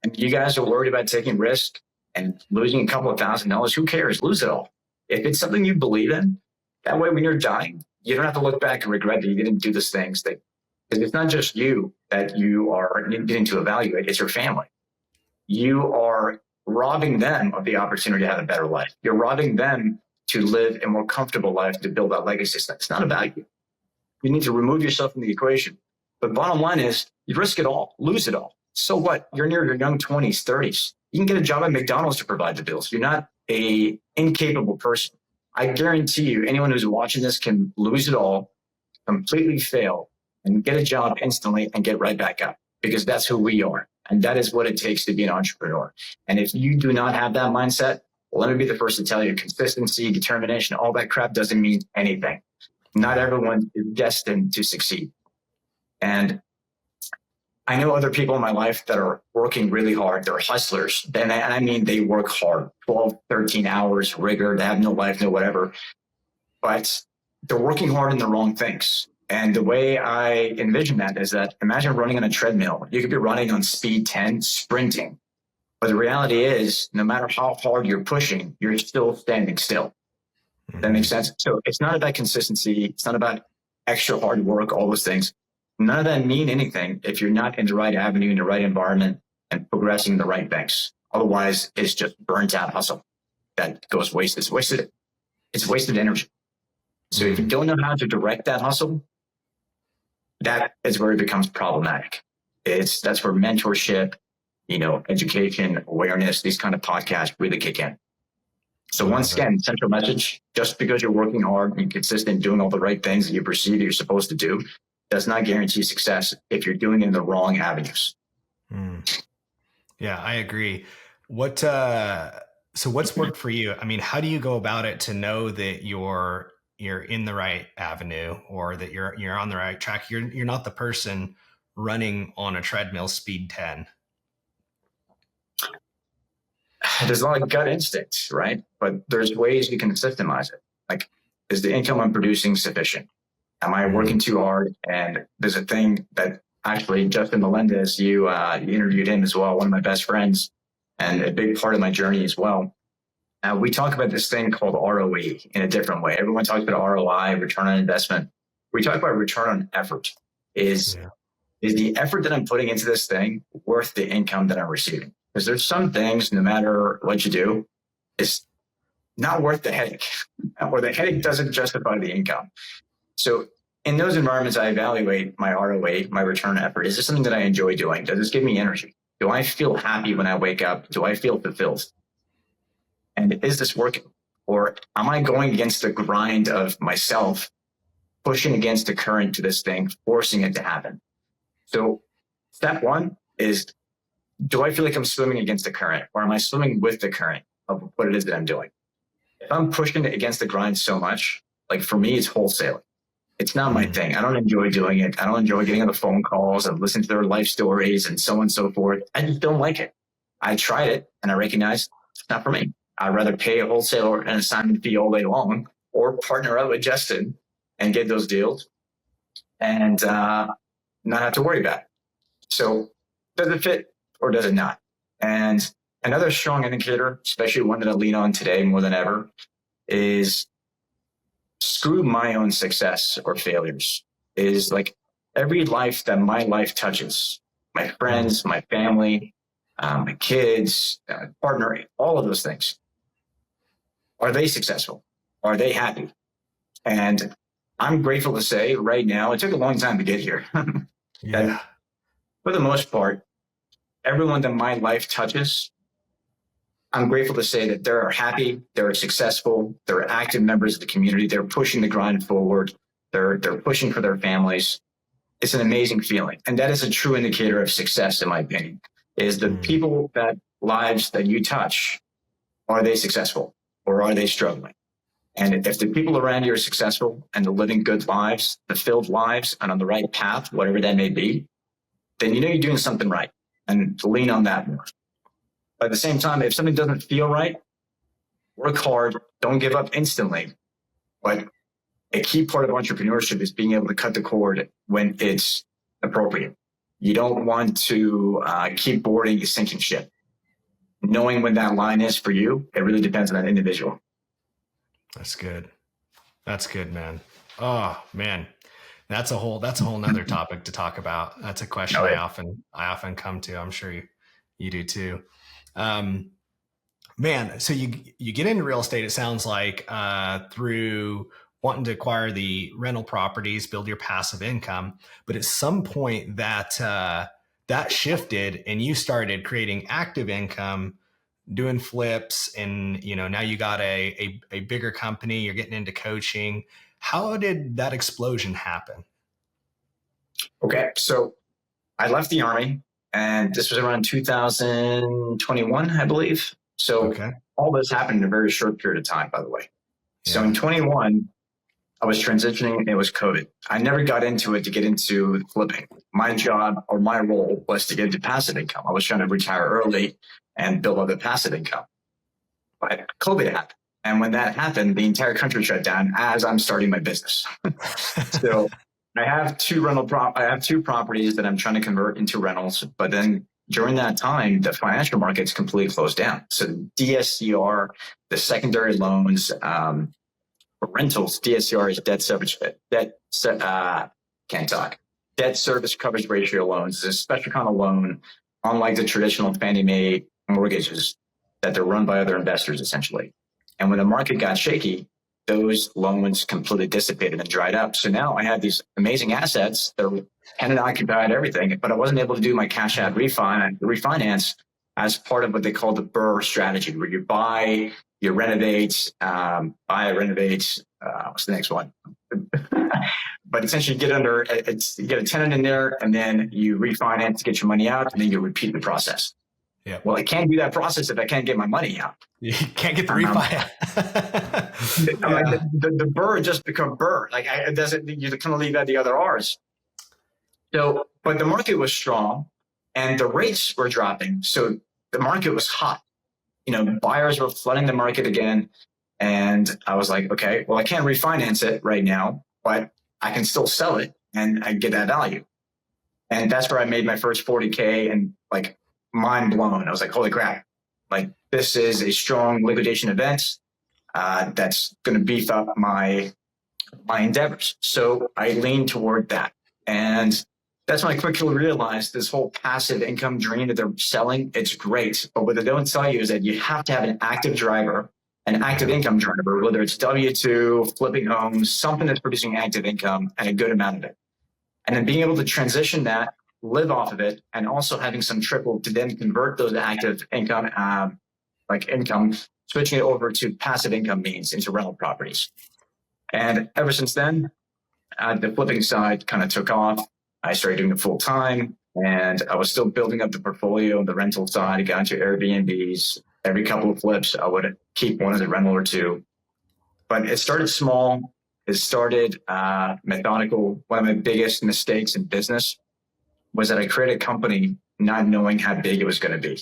And you guys are worried about taking risk and losing a couple of $1,000. Who cares? Lose it all. If it's something you believe in, that way when you're dying, you don't have to look back and regret that you didn't do those things. Because it's not just you that you are getting to evaluate, it's your family. You are robbing them of the opportunity to have a better life. You're robbing them to live a more comfortable life, to build that legacy. It's not about you. You need to remove yourself from the equation. But bottom line is, you risk it all, lose it all. So what? You're near your young 20s, 30s. You can get a job at McDonald's to provide the bills. You're not an incapable person. I guarantee you, anyone who's watching this can lose it all, completely fail, and get a job instantly and get right back up, because that's who we are. And that is what it takes to be an entrepreneur. And if you do not have that mindset, well, let me be the first to tell you, consistency, determination, all that crap doesn't mean anything. Not everyone is destined to succeed. And I know other people in my life that are working really hard. They're hustlers. And I mean, they work hard, 12, 13 hours, rigor. They have no life, no whatever. But they're working hard in the wrong things. And the way I envision that is that, imagine running on a treadmill. You could be running on speed 10, sprinting. But the reality is, no matter how hard you're pushing, you're still standing still. That makes sense? So it's not about consistency. It's not about extra hard work, all those things. None of that mean anything if you're not in the right avenue, in the right environment, and progressing the right things. Otherwise, it's just burnt out hustle that goes wasted. It's wasted energy. So if you don't know how to direct that hustle, that is where it becomes problematic. That's where mentorship, education, awareness, these kind of podcasts really kick in. So once again, central message: just because you're working hard and consistent, doing all the right things that you perceive you're supposed to do, does not guarantee success if you're doing it in the wrong avenues. Yeah, I agree. So what's worked for you? I mean, how do you go about it to know that you're in the right avenue, or that you're on the right track? You're not the person running on a treadmill speed 10. There's a lot of gut instinct, right? But there's ways you can systemize it. Like, is the income I'm producing sufficient? Am I working too hard? And there's a thing that actually Justin Melendez, you interviewed him as well, one of my best friends, and a big part of my journey as well. We talk about this thing called ROE in a different way. Everyone talks about ROI, return on investment. We talk about return on effort. Is the effort that I'm putting into this thing worth the income that I'm receiving? Because there's some things, no matter what you do, it's not worth the headache, or the headache doesn't justify the income. So in those environments, I evaluate my ROA, my return on effort. Is this something that I enjoy doing? Does this give me energy? Do I feel happy when I wake up? Do I feel fulfilled? And is this working? Or am I going against the grind of myself, pushing against the current to this thing, forcing it to happen? So step one is, do I feel like I'm swimming against the current, or am I swimming with the current of what it is that I'm doing? If I'm pushing it against the grind so much, like for me, it's wholesaling. It's not my thing. I don't enjoy doing it. I don't enjoy getting on the phone calls and listening to their life stories and so on and so forth. I just don't like it. I tried it and I recognized it's not for me. I'd rather pay a wholesaler an assignment fee all day long, or partner up with Justin and get those deals and not have to worry about it. So does it fit or does it not? And another strong indicator, especially one that I lean on today more than ever, is screw my own success or failures. Is like, every life that my life touches, my friends, my family, my kids, partner, all of those things, are they successful? Are they happy? And I'm grateful to say right now, it took a long time to get here. That for the most part, everyone that my life touches, I'm grateful to say that they're happy, they're successful, they're active members of the community, they're pushing the grind forward, they're pushing for their families. It's an amazing feeling. And that is a true indicator of success, in my opinion, is the people that lives that you touch, are they successful or are they struggling? And if the people around you are successful and they're living good lives, fulfilled lives, and on the right path, whatever that may be, then you know you're doing something right, and lean on that more. But at the same time, if something doesn't feel right, work hard, don't give up instantly. But a key part of entrepreneurship is being able to cut the cord when it's appropriate. You don't want to keep boarding a sinking ship. Knowing when that line is for you, it really depends on that individual. That's good. That's good, man. Oh man, that's a whole nother topic to talk about. That's a question I often come to. I'm sure you do too. Man, so you get into real estate, it sounds like, through wanting to acquire the rental properties, build your passive income. But at some point that shifted and you started creating active income, doing flips, and now you got a bigger company, you're getting into coaching. How did that explosion happen? Okay, so I left the Army, and this was around 2021, I believe. So all this happened in a very short period of time, by the way. Yeah. So in 21, I was transitioning, and it was COVID. I never got into it to get into flipping. My job or my role was to get into passive income. I was trying to retire early and build up the passive income. But COVID happened. And when that happened, the entire country shut down as I'm starting my business. So I have two properties that I'm trying to convert into rentals. But then during that time, the financial markets completely closed down. So DSCR, the secondary loans, for rentals, DSCR is debt service coverage ratio loans. It's a special kind of loan, unlike the traditional Fannie Mae mortgages that they're run by other investors, essentially. And when the market got shaky, those loans completely dissipated and dried up. So now I had these amazing assets that were tenant occupied, everything, but I wasn't able to do my cash out refinance as part of what they call the BRRRR strategy, where you buy, you renovate, what's the next one? But essentially you get a tenant in there and then you refinance to get your money out and then you repeat the process. Yeah. Well, I can't do that process if I can't get my money out. You can't get the refi out. The BRRRR just become BRRRR. Like it doesn't, you kind of leave out the other R's. So, but the market was strong and the rates were dropping. So the market was hot. Buyers were flooding the market again. And I was like, okay, well, I can't refinance it right now, but I can still sell it and I get that value. And that's where I made my first 40K and like mind blown. I was like, holy crap, like this is a strong liquidation event that's going to beef up my endeavors. So I leaned toward that. And that's when I quickly realized this whole passive income dream that they're selling, it's great. But what they don't tell you is that you have to have an active driver, an active income driver, whether it's W-2, flipping homes, something that's producing active income and a good amount of it. And then being able to transition that, live off of it, and also having some trickle to then convert those active income, switching it over to passive income means into rental properties. And ever since then, the flipping side kind of took off. I started doing it full time and I was still building up the portfolio on the rental side. I got into Airbnbs. Every couple of flips, I would keep one as a rental or two. But it started small. It started methodical. One of my biggest mistakes in business was that I created a company not knowing how big it was going to be.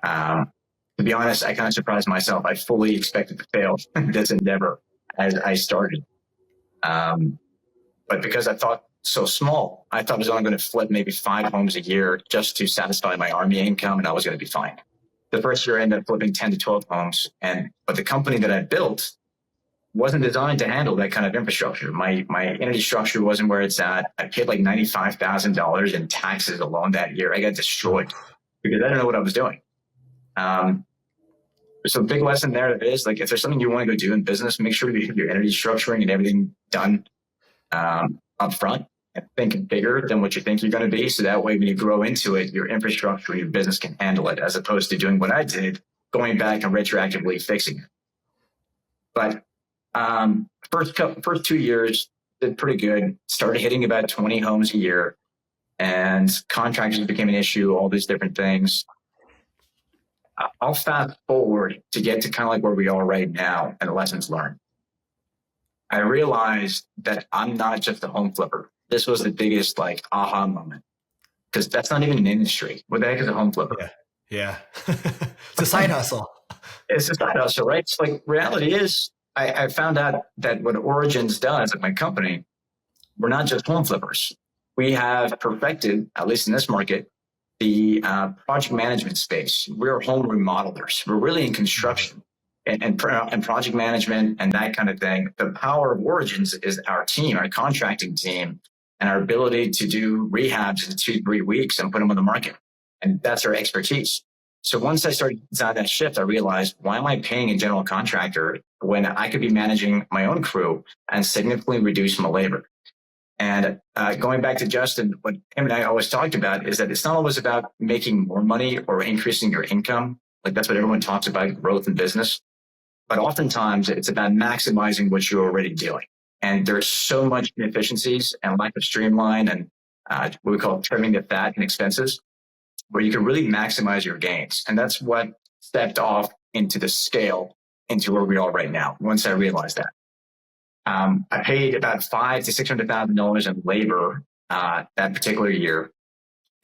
To be honest, I kind of surprised myself. I fully expected to fail this endeavor as I started. But because I thought so small, I thought I was only going to flip maybe 5 homes a year just to satisfy my Army income and I was going to be fine. The first year I ended up flipping 10 to 12 homes. But the company that I built wasn't designed to handle that kind of infrastructure. My entity structure wasn't where it's at. I paid like $95,000 in taxes alone that year. I got destroyed because I didn't know what I was doing. So the big lesson there is like, if there's something you want to go do in business, make sure you have your entity structuring and everything done up front and think bigger than what you think you're going to be. So that way, when you grow into it, your infrastructure, your business can handle it, as opposed to doing what I did, going back and retroactively fixing it. But first 2 years did pretty good. Started hitting about 20 homes a year, and contractors became an issue. All these different things. I'll fast forward to get to kind of like where we are right now and the lessons learned. I realized that I'm not just a home flipper. This was the biggest like aha moment, because that's not even an industry. What the heck is a home flipper? Yeah. Yeah. It's a side hustle. It's a side hustle, right? It's like reality is I found out that what Origins does at my company, we're not just home flippers. We have perfected, at least in this market, the project management space. We're home remodelers. We're really in construction and project management and that kind of thing. The power of Origins is our team, our contracting team, and our ability to do rehabs in 2-3 weeks and put them on the market. And that's our expertise. So once I started designing that shift, I realized, why am I paying a general contractor when I could be managing my own crew and significantly reduce my labor? And going back to Justin, what him and I always talked about is that it's not always about making more money or increasing your income. Like that's what everyone talks about, growth in business. But oftentimes it's about maximizing what you're already doing. And there's so much inefficiencies and lack of streamline and what we call trimming the fat and expenses, where you can really maximize your gains. And that's what stepped off into the scale into where we are right now. Once I realized that, I paid about $500,000 to $600,000 in labor that particular year,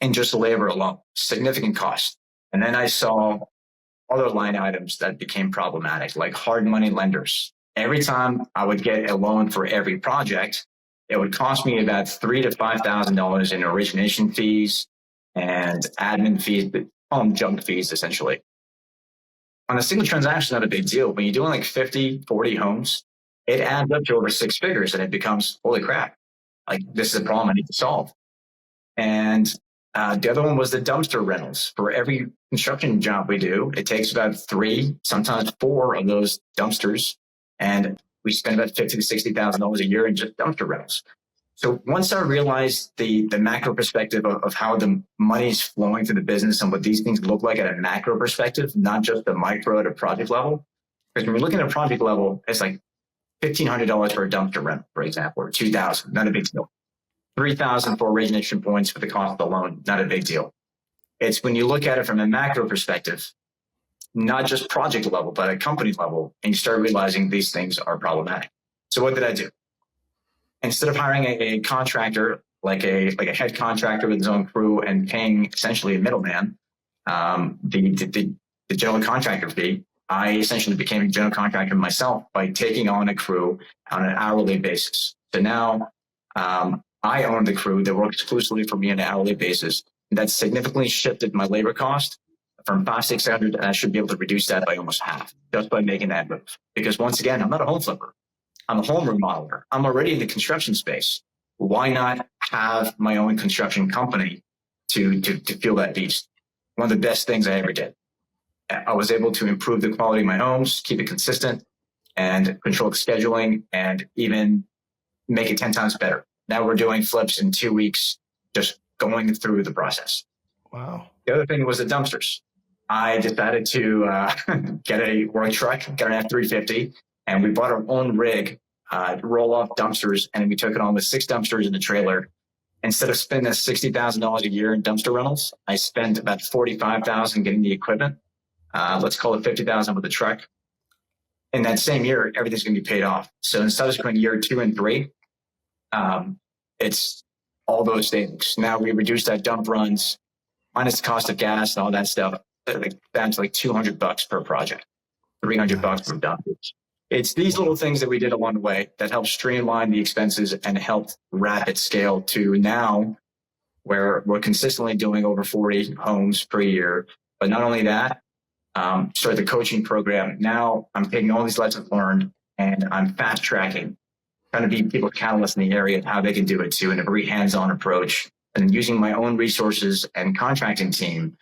in just the labor alone, significant cost. And then I saw other line items that became problematic, like hard money lenders. Every time I would get a loan for every project, it would cost me about $3,000 to $5,000 in origination fees and admin fees, home junk fees, essentially. On a single transaction, not a big deal. When you're doing like 50, 40 homes, it adds up to over 6 figures and it becomes, holy crap, like this is a problem I need to solve. And the other one was the dumpster rentals. For every construction job we do, it takes about 3, sometimes 4 of those dumpsters. And we spend about $50,000 to $60,000 a year in just dumpster rentals. So once I realized the macro perspective of how the money is flowing through the business and what these things look like at a macro perspective, not just the micro at a project level, because when we're looking at a project level, it's like $1,500 for a dumpster rental, for example, or $2,000, not a big deal. $3,000 for origination points for the cost of the loan, not a big deal. It's when you look at it from a macro perspective, not just project level, but at company level, and you start realizing these things are problematic. So what did I do? Instead of hiring a contractor, like a head contractor with his own crew and paying essentially a middleman, the general contractor fee, I essentially became a general contractor myself by taking on a crew on an hourly basis. So now I own the crew that works exclusively for me on an hourly basis. That significantly shifted my labor cost from $500, $600, and I should be able to reduce that by almost half just by making that move. Because once again, I'm not a home flipper. I'm a home remodeler. I'm already in the construction space. Why not have my own construction company to fuel that beast? One of the best things I ever did. I was able to improve the quality of my homes, keep it consistent, and control the scheduling, and even make it 10 times better. Now we're doing flips in 2 weeks, just going through the process. Wow. The other thing was the dumpsters. I decided to get a work truck, got an F-350, and we bought our own rig, roll-off dumpsters, and we took it on with 6 dumpsters in the trailer. Instead of spending $60,000 a year in dumpster rentals, I spent about $45,000 getting the equipment. Let's call it $50,000 with the truck. In that same year, everything's going to be paid off. So in subsequent year 2 and 3, it's all those things. Now we reduced that dump runs minus the cost of gas and all that stuff down to like $200 per project, $300 per dump. It's these little things that we did along the way that helped streamline the expenses and helped rapid scale to now where we're consistently doing over 40 homes per year. But not only that, started the coaching program. Now I'm taking all these lessons learned and I'm fast tracking, trying to be people's catalysts in the area of how they can do it too in a very hands-on approach, and using my own resources and contracting team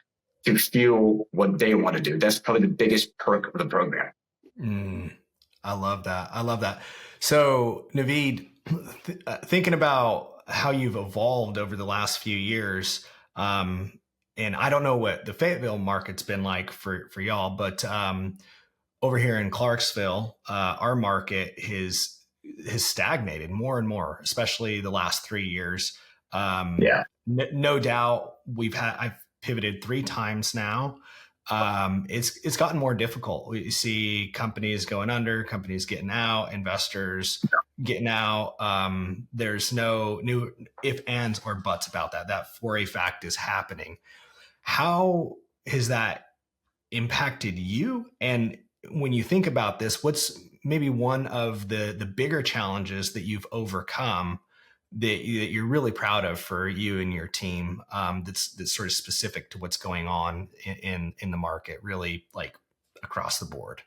to fuel what they want to do. That's probably the biggest perk of the program. I love that. I love that. So Navid, thinking about how you've evolved over the last few years, and I don't know what the Fayetteville market's been like for y'all, but over here in Clarksville, our market has stagnated more and more, especially the last 3 years. No doubt I've pivoted 3 times now. it's gotten more difficult. We see companies going under, companies getting out, investors getting out. There's no new if, ands, or buts about that. That for a fact is happening. How has that impacted you? And when you think about this, what's maybe one of the bigger challenges that you've overcome that you're really proud of for you and your team, that's sort of specific to what's going on in the market, really like across the board?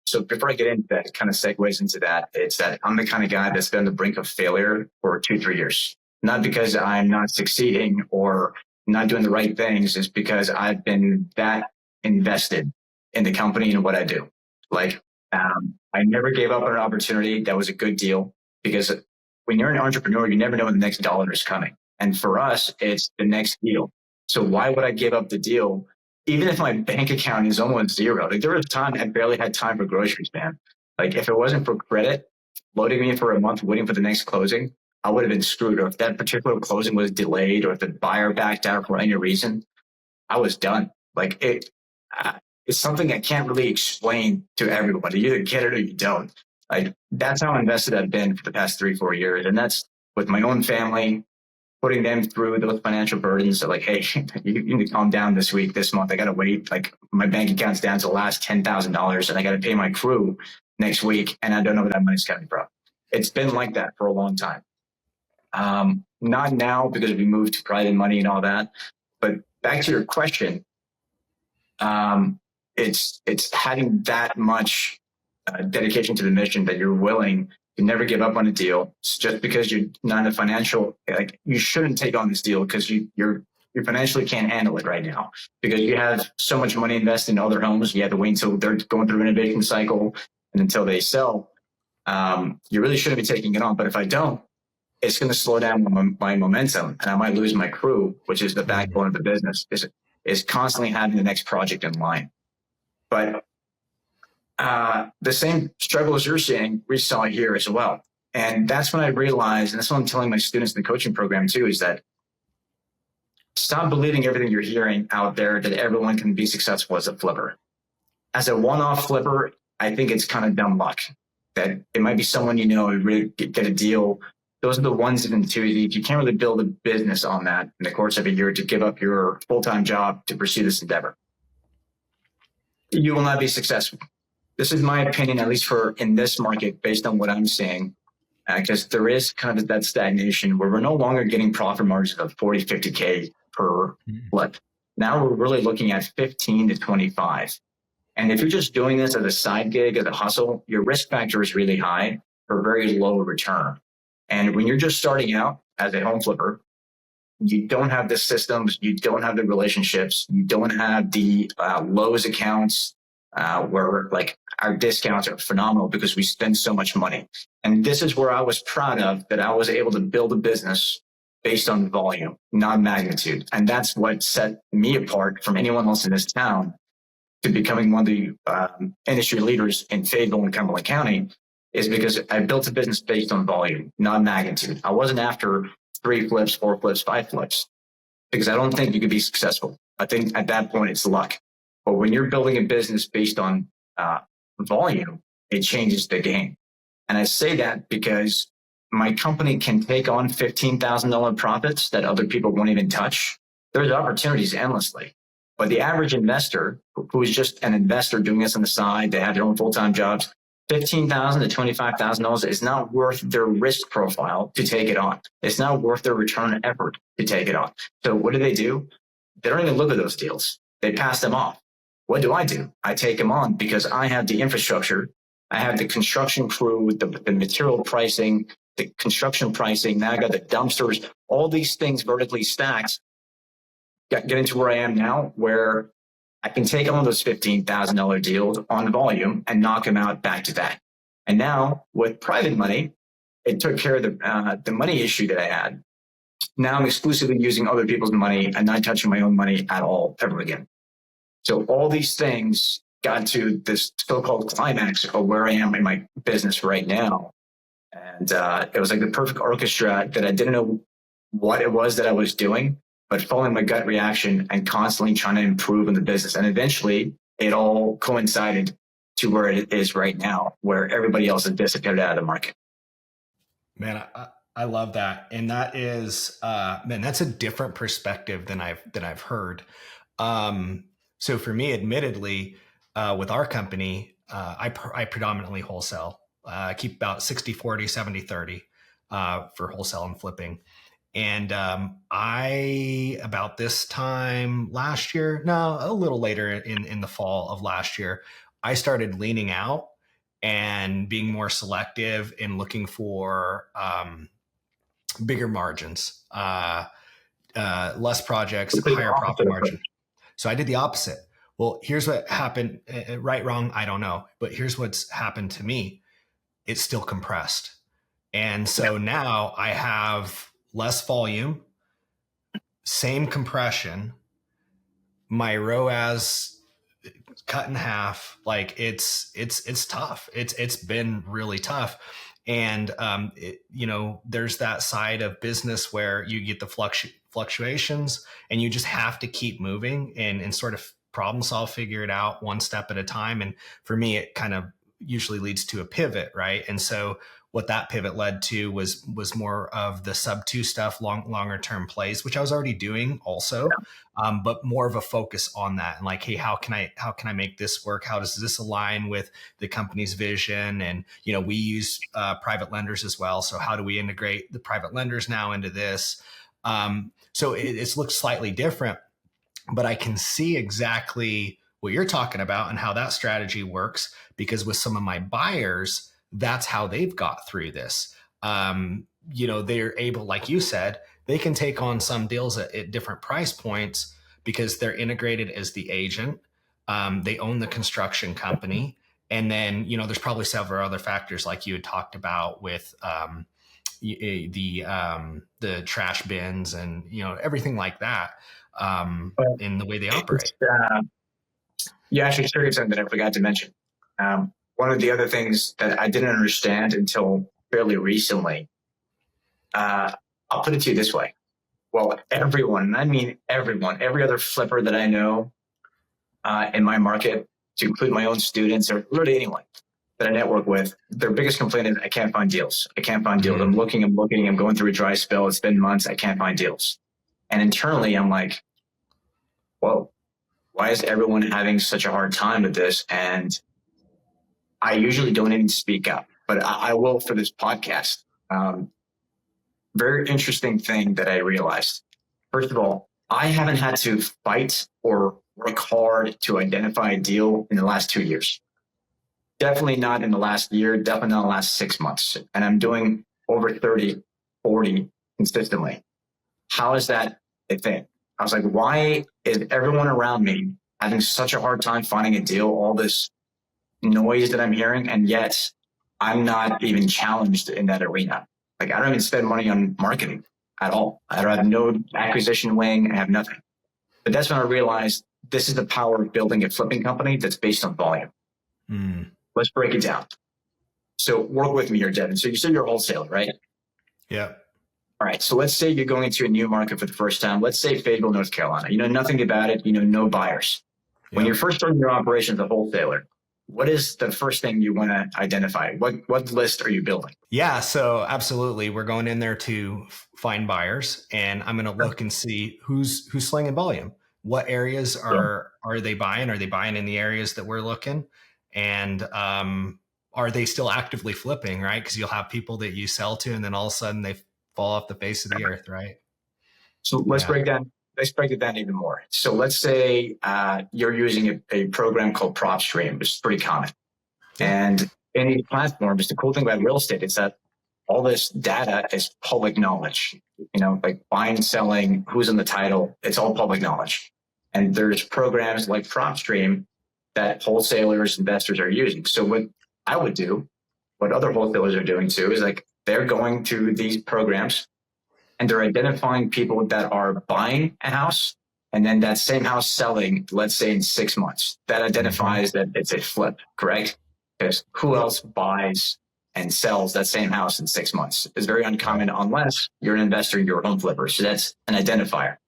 So before I get into that, it kind of segues into that. It's that I'm the kind of guy that's been on the brink of failure for 2-3 years. Not because I'm not succeeding or not doing the right things. It's because I've been that invested in the company and what I do. Like, I never gave up on an opportunity that was a good deal, because when you're an entrepreneur, you never know when the next dollar is coming. And for us, it's the next deal. So why would I give up the deal? Even if my bank account is almost zero, like there was time I barely had time for groceries, man. Like if it wasn't for credit loading me for a month, waiting for the next closing, I would have been screwed. Or if that particular closing was delayed, or if the buyer backed out for any reason, I was done. Like it's something I can't really explain to everybody. You either get it or you don't. Like that's how invested I've been for the past 3-4 years. And that's with my own family, putting them through those financial burdens of like, hey, you need to calm down this week, this month. I got to wait. Like my bank account's down to the last $10,000 and I got to pay my crew next week. And I don't know where that money's coming from. It's been like that for a long time. Not now because we moved to private money and all that. But back to your question, it's having that much dedication to the mission that you're willing to never give up on a deal. It's just because you're not in a financial, like you shouldn't take on this deal because you financially can't handle it right now because you have so much money invested in other homes. You have to wait until they're going through a renovation cycle and until they sell. You really shouldn't be taking it on. But if I don't, it's going to slow down my momentum and I might lose my crew, which is the backbone of the business, is constantly having the next project in line. But the same struggles you're seeing, we saw here as well. And that's when I realized, and that's what I'm telling my students in the coaching program too, is that stop believing everything you're hearing out there that everyone can be successful as a flipper. As a one-off flipper, I think it's kind of dumb luck that it might be someone you know who really get a deal. Those are the ones and twos. You can't really build a business on that in the course of a year to give up your full-time job to pursue this endeavor. You will not be successful. This is my opinion, at least for in this market, based on what I'm seeing, because there is kind of that stagnation where we're no longer getting profit margins of 40, 50K per flip. Now we're really looking at 15 to 25. And if you're just doing this as a side gig, as a hustle, your risk factor is really high for very low return. And when you're just starting out as a home flipper, you don't have the systems, you don't have the relationships, you don't have the Lowe's accounts where like our discounts are phenomenal because we spend so much money. And this is where I was proud of that I was able to build a business based on volume, not magnitude. And that's what set me apart from anyone else in this town to becoming one of the industry leaders in Fayetteville and Cumberland County, is because I built a business based on volume, not magnitude. I wasn't after 3 flips, 4 flips, 5 flips, because I don't think you could be successful. I think at that point it's luck. But when you're building a business based on volume, it changes the game. And I say that because my company can take on $15,000 profits that other people won't even touch. There's opportunities endlessly. But the average investor who is just an investor doing this on the side, they have their own full-time jobs, $15,000 to $25,000 is not worth their risk profile to take it on. It's not worth their return on effort to take it on. So what do? They don't even look at those deals. They pass them off. What do? I take them on because I have the infrastructure. I have the construction crew, the material pricing, the construction pricing. Now I got the dumpsters, all these things vertically stacked. Get into where I am now, where I can take on those $15,000 deals on volume and knock them out back to back. And now with private money, it took care of the money issue that I had. Now I'm exclusively using other people's money and not touching my own money at all ever again. So all these things got to this so-called climax of where I am in my business right now. And it was like the perfect orchestra that I didn't know what it was that I was doing, but following my gut reaction and constantly trying to improve in the business. And eventually it all coincided to where it is right now, where everybody else has disappeared out of the market. Man, I love that. And that is, man, that's a different perspective than I've heard. So for me, admittedly, with our company, I predominantly wholesale. I keep about 60-40, 70-30 for wholesale and flipping. And I, about this time last year, no, a little later in the fall of last year, I started leaning out and being more selective and looking for bigger margins, less projects, higher profit margin. So I did the opposite. Well, here's what happened. Right, wrong, I don't know. But here's what's happened to me. It's still compressed. And so now I have less volume, same compression, my ROAS cut in half. Like it's tough. It's been really tough. And, there's that side of business where you get the fluctuations and you just have to keep moving and sort of problem solve, figure it out one step at a time. And for me, it kind of usually leads to a pivot, right? And so what that pivot led to was more of the sub 2 stuff, longer term plays, which I was already doing also, but more of a focus on that and like, hey, how can I make this work? How does this align with the company's vision? And we use private lenders as well. So how do we integrate the private lenders now into this? So it's looked slightly different, but I can see exactly what you're talking about and how that strategy works, because with some of my buyers, that's how they've got through this. They're able, like you said, they can take on some deals at different price points because they're integrated as the agent. They own the construction company. And then, there's probably several other factors like you had talked about with the trash bins and, everything like that in the way they operate. You actually triggered something that I forgot to mention. One of the other things that I didn't understand until fairly recently, I'll put it to you this way. Well, everyone, and I mean everyone, every other flipper that I know in my market, to include my own students or literally anyone that I network with, their biggest complaint is I can't find deals. I can't find deals. I'm looking, I'm going through a dry spell. It's been months. I can't find deals. And internally, I'm like, whoa, why is everyone having such a hard time with this? And I usually don't even speak up, but I will for this podcast. Very interesting thing that I realized. First of all, I haven't had to fight or work hard to identify a deal in the last 2 years. Definitely not in the last year, definitely not in the last 6 months. And I'm doing over 30, 40 consistently. How is that a thing? I was like, why is everyone around me having such a hard time finding a deal, all this noise that I'm hearing, and yet I'm not even challenged in that arena? Like, I don't even spend money on marketing at all. I have no acquisition wing. I have nothing. But that's when I realized this is the power of building a flipping company that's based on volume. Let's break it down. So work with me here, Devin. So you said you're a wholesaler, right? Yeah. All right. So let's say you're going into a new market for the first time. Let's say Fayetteville, North Carolina. You know nothing about it. You know no buyers. Yeah. When you're first starting your operation as a wholesaler, what is the first thing you want to identify? What list are you building? Yeah, so absolutely. We're going in there to find buyers, and I'm going to look and see who's slinging volume. What areas are they buying? Are they buying in the areas that we're looking? And are they still actively flipping, right? Because you'll have people that you sell to, and then all of a sudden they fall off the face of the earth, right? So let's break it down even more. So let's say you're using a program called PropStream, which is pretty common. And in these platforms, the cool thing about real estate is that all this data is public knowledge. Like buying, selling, who's in the title, it's all public knowledge. And there's programs like PropStream that wholesalers, investors are using. So what I would do, what other wholesalers are doing too, is like they're going to these programs and they're identifying people that are buying a house and then that same house selling, let's say in 6 months. That identifies that it's a flip, correct? Because who else buys and sells that same house in 6 months? It's very uncommon unless you're an investor, you're a home flipper. So that's an identifier.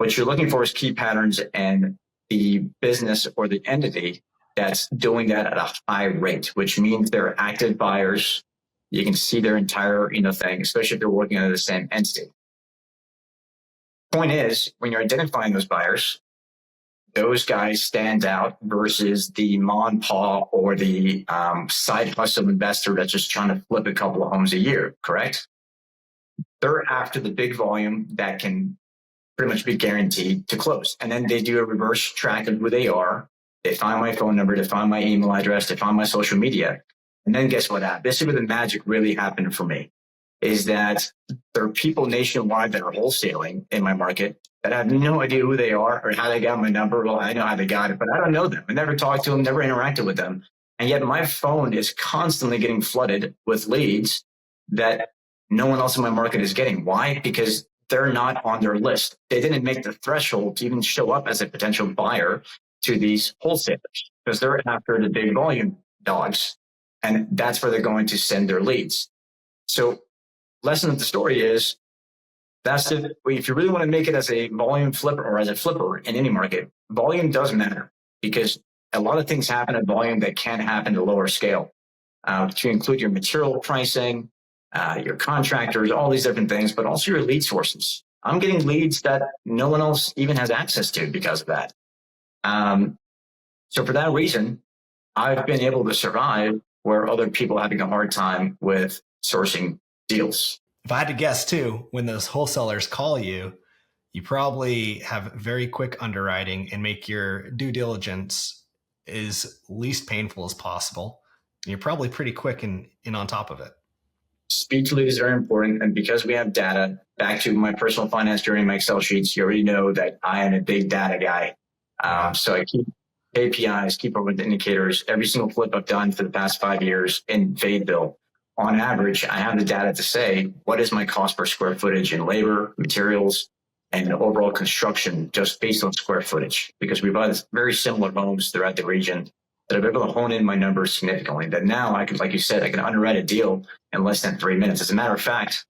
what you're looking for is key patterns and the business or the entity that's doing that at a high rate, which means they're active buyers. You can see their entire, thing, especially if they're working under the same entity. Point is, when you're identifying those buyers, those guys stand out versus the mom, pa, or the side hustle investor that's just trying to flip a couple of homes a year, correct? They're after the big volume that can pretty much be guaranteed to close. And then they do a reverse track of who they are. They find my phone number, they find my email address, they find my social media. And then guess what happened? This is where the magic really happened for me, is that there are people nationwide that are wholesaling in my market that have no idea who they are or how they got my number. Well, I know how they got it, but I don't know them. I never talked to them, never interacted with them. And yet my phone is constantly getting flooded with leads that no one else in my market is getting. Why? Because they're not on their list. They didn't make the threshold to even show up as a potential buyer to these wholesalers because they're after the big volume dogs. And that's where they're going to send their leads. So lesson of the story is that's it. If you really want to make it as a volume flipper or as a flipper in any market, volume does matter because a lot of things happen at volume that can't happen at a lower scale. To include your material pricing, your contractors, all these different things, but also your lead sources. I'm getting leads that no one else even has access to because of that. So for that reason, I've been able to survive where other people are having a hard time with sourcing deals. If I had to guess too, when those wholesalers call you, you probably have very quick underwriting and make your due diligence as least painful as possible. And you're probably pretty quick and on top of it. Speed to lead is very important. And because we have data, back to my personal finance journey, my Excel sheets, you already know that I am a big data guy. So I keep KPIs, keep up with indicators. Every single flip I've done for the past 5 years in Fayetteville, on average, I have the data to say, what is my cost per square footage in labor, materials, and overall construction just based on square footage? Because we buy very similar homes throughout the region that I've been able to hone in my numbers significantly. That now I can, like you said, I can underwrite a deal in less than 3 minutes. As a matter of fact,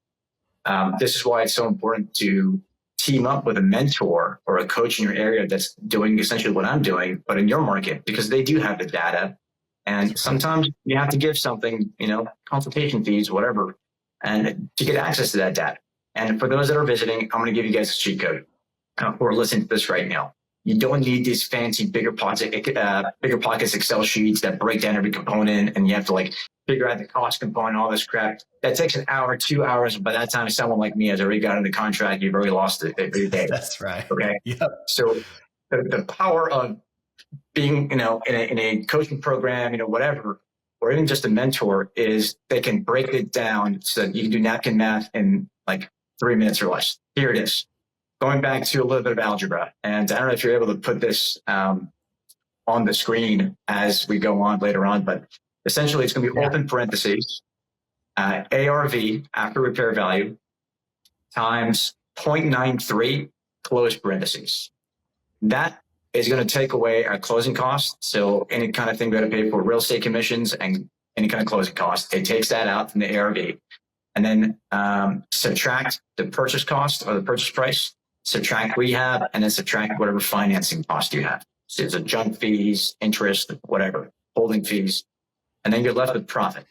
this is why it's so important to team up with a mentor or a coach in your area that's doing essentially what I'm doing, but in your market, because they do have the data. And sometimes you have to give something, consultation fees, whatever, and to get access to that data. And for those that are visiting, I'm going to give you guys a cheat code who are listening to this right now. You don't need these fancy bigger pockets Excel sheets that break down every component, and you have to figure out the cost component, all this crap. That takes an hour, 2 hours. By that time, someone like me has already gotten the contract. You've already lost it every day. That's right. Okay. Yep. So the power of being, in a coaching program, whatever, or even just a mentor, is they can break it down so that you can do napkin math in 3 minutes or less. Here it is. Going back to a little bit of algebra, and I don't know if you're able to put this on the screen as we go on later on, but essentially it's going to be open parentheses, ARV, after repair value, times 0.93, close parentheses. That is going to take away our closing costs. So any kind of thing we got to pay for real estate commissions and any kind of closing costs, it takes that out from the ARV. And then subtract the purchase cost or the purchase price, subtract rehab, and then subtract whatever financing cost you have. So it's junk fees, interest, whatever, holding fees. And then you're left with profit.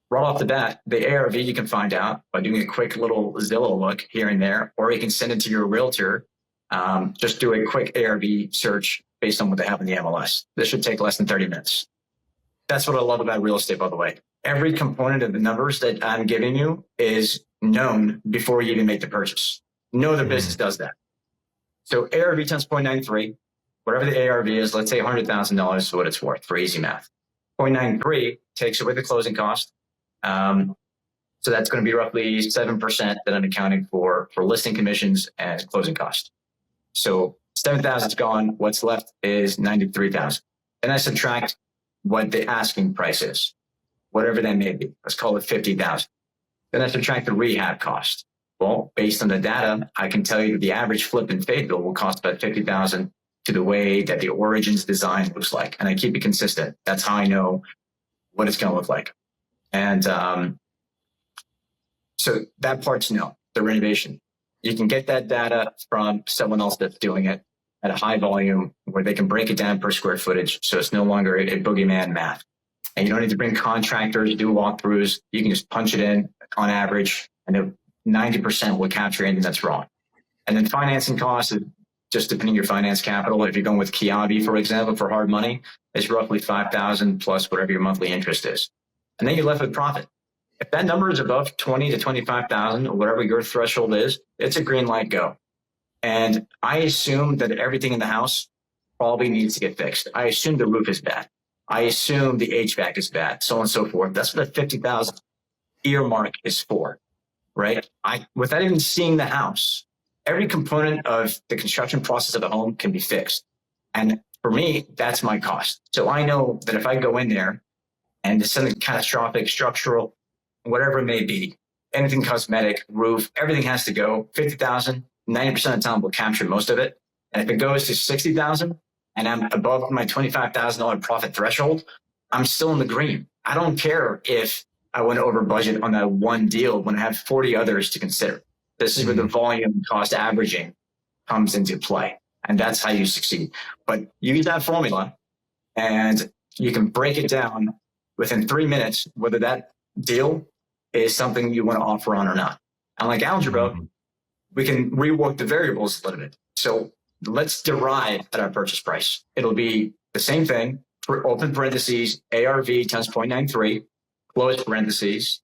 Right off the bat, the ARV you can find out by doing a quick little Zillow look here and there, or you can send it to your realtor. Just do a quick ARV search based on what they have in the MLS. This should take less than 30 minutes. That's what I love about real estate, by the way. Every component of the numbers that I'm giving you is known before you even make the purchase. No other business does that. So ARV times 0.93, whatever the ARV is, let's say $100,000 is what it's worth for easy math. 0.93 takes away the closing cost. So that's going to be roughly 7% that I'm accounting for listing commissions and closing cost. So 7,000 is gone. What's left is 93,000. And I subtract what the asking price is, whatever that may be. Let's call it 50,000. Then I subtract the rehab cost. Well, based on the data, I can tell you the average flip in Fayetteville will cost about 50,000 to the way that the Origins design looks like. And I keep it consistent. That's how I know what it's going to look like. And so that part's no, the renovation. You can get that data from someone else that's doing it at a high volume where they can break it down per square footage. So it's no longer a boogeyman math. And you don't need to bring contractors to do walkthroughs. You can just punch it in on average, and 90% will capture anything that's wrong. And then financing costs, just depending on your finance capital. If you're going with Kiavi, for example, for hard money, it's roughly $5,000 plus whatever your monthly interest is. And then you're left with profit. If that number is above 20 to 25,000 or whatever your threshold is, it's a green light go. And I assume that everything in the house probably needs to get fixed. I assume the roof is bad. I assume the HVAC is bad, so on and so forth. That's what the 50,000 earmark is for, right? Without even seeing the house, every component of the construction process of the home can be fixed. And for me, that's my cost. So I know that if I go in there and it's something catastrophic, structural, whatever it may be, anything cosmetic, roof, everything has to go. 50,000, 90% of the time will capture most of it. And if it goes to 60,000 and I'm above my $25,000 profit threshold, I'm still in the green. I don't care if I went over budget on that one deal when I have 40 others to consider. This is where the volume cost averaging comes into play. And that's how you succeed. But use that formula and you can break it down within 3 minutes, whether that deal is something you want to offer on or not. And like algebra, we can rework the variables a little bit. So let's derive at our purchase price. It'll be the same thing for open parentheses, ARV times 0.93, close parentheses.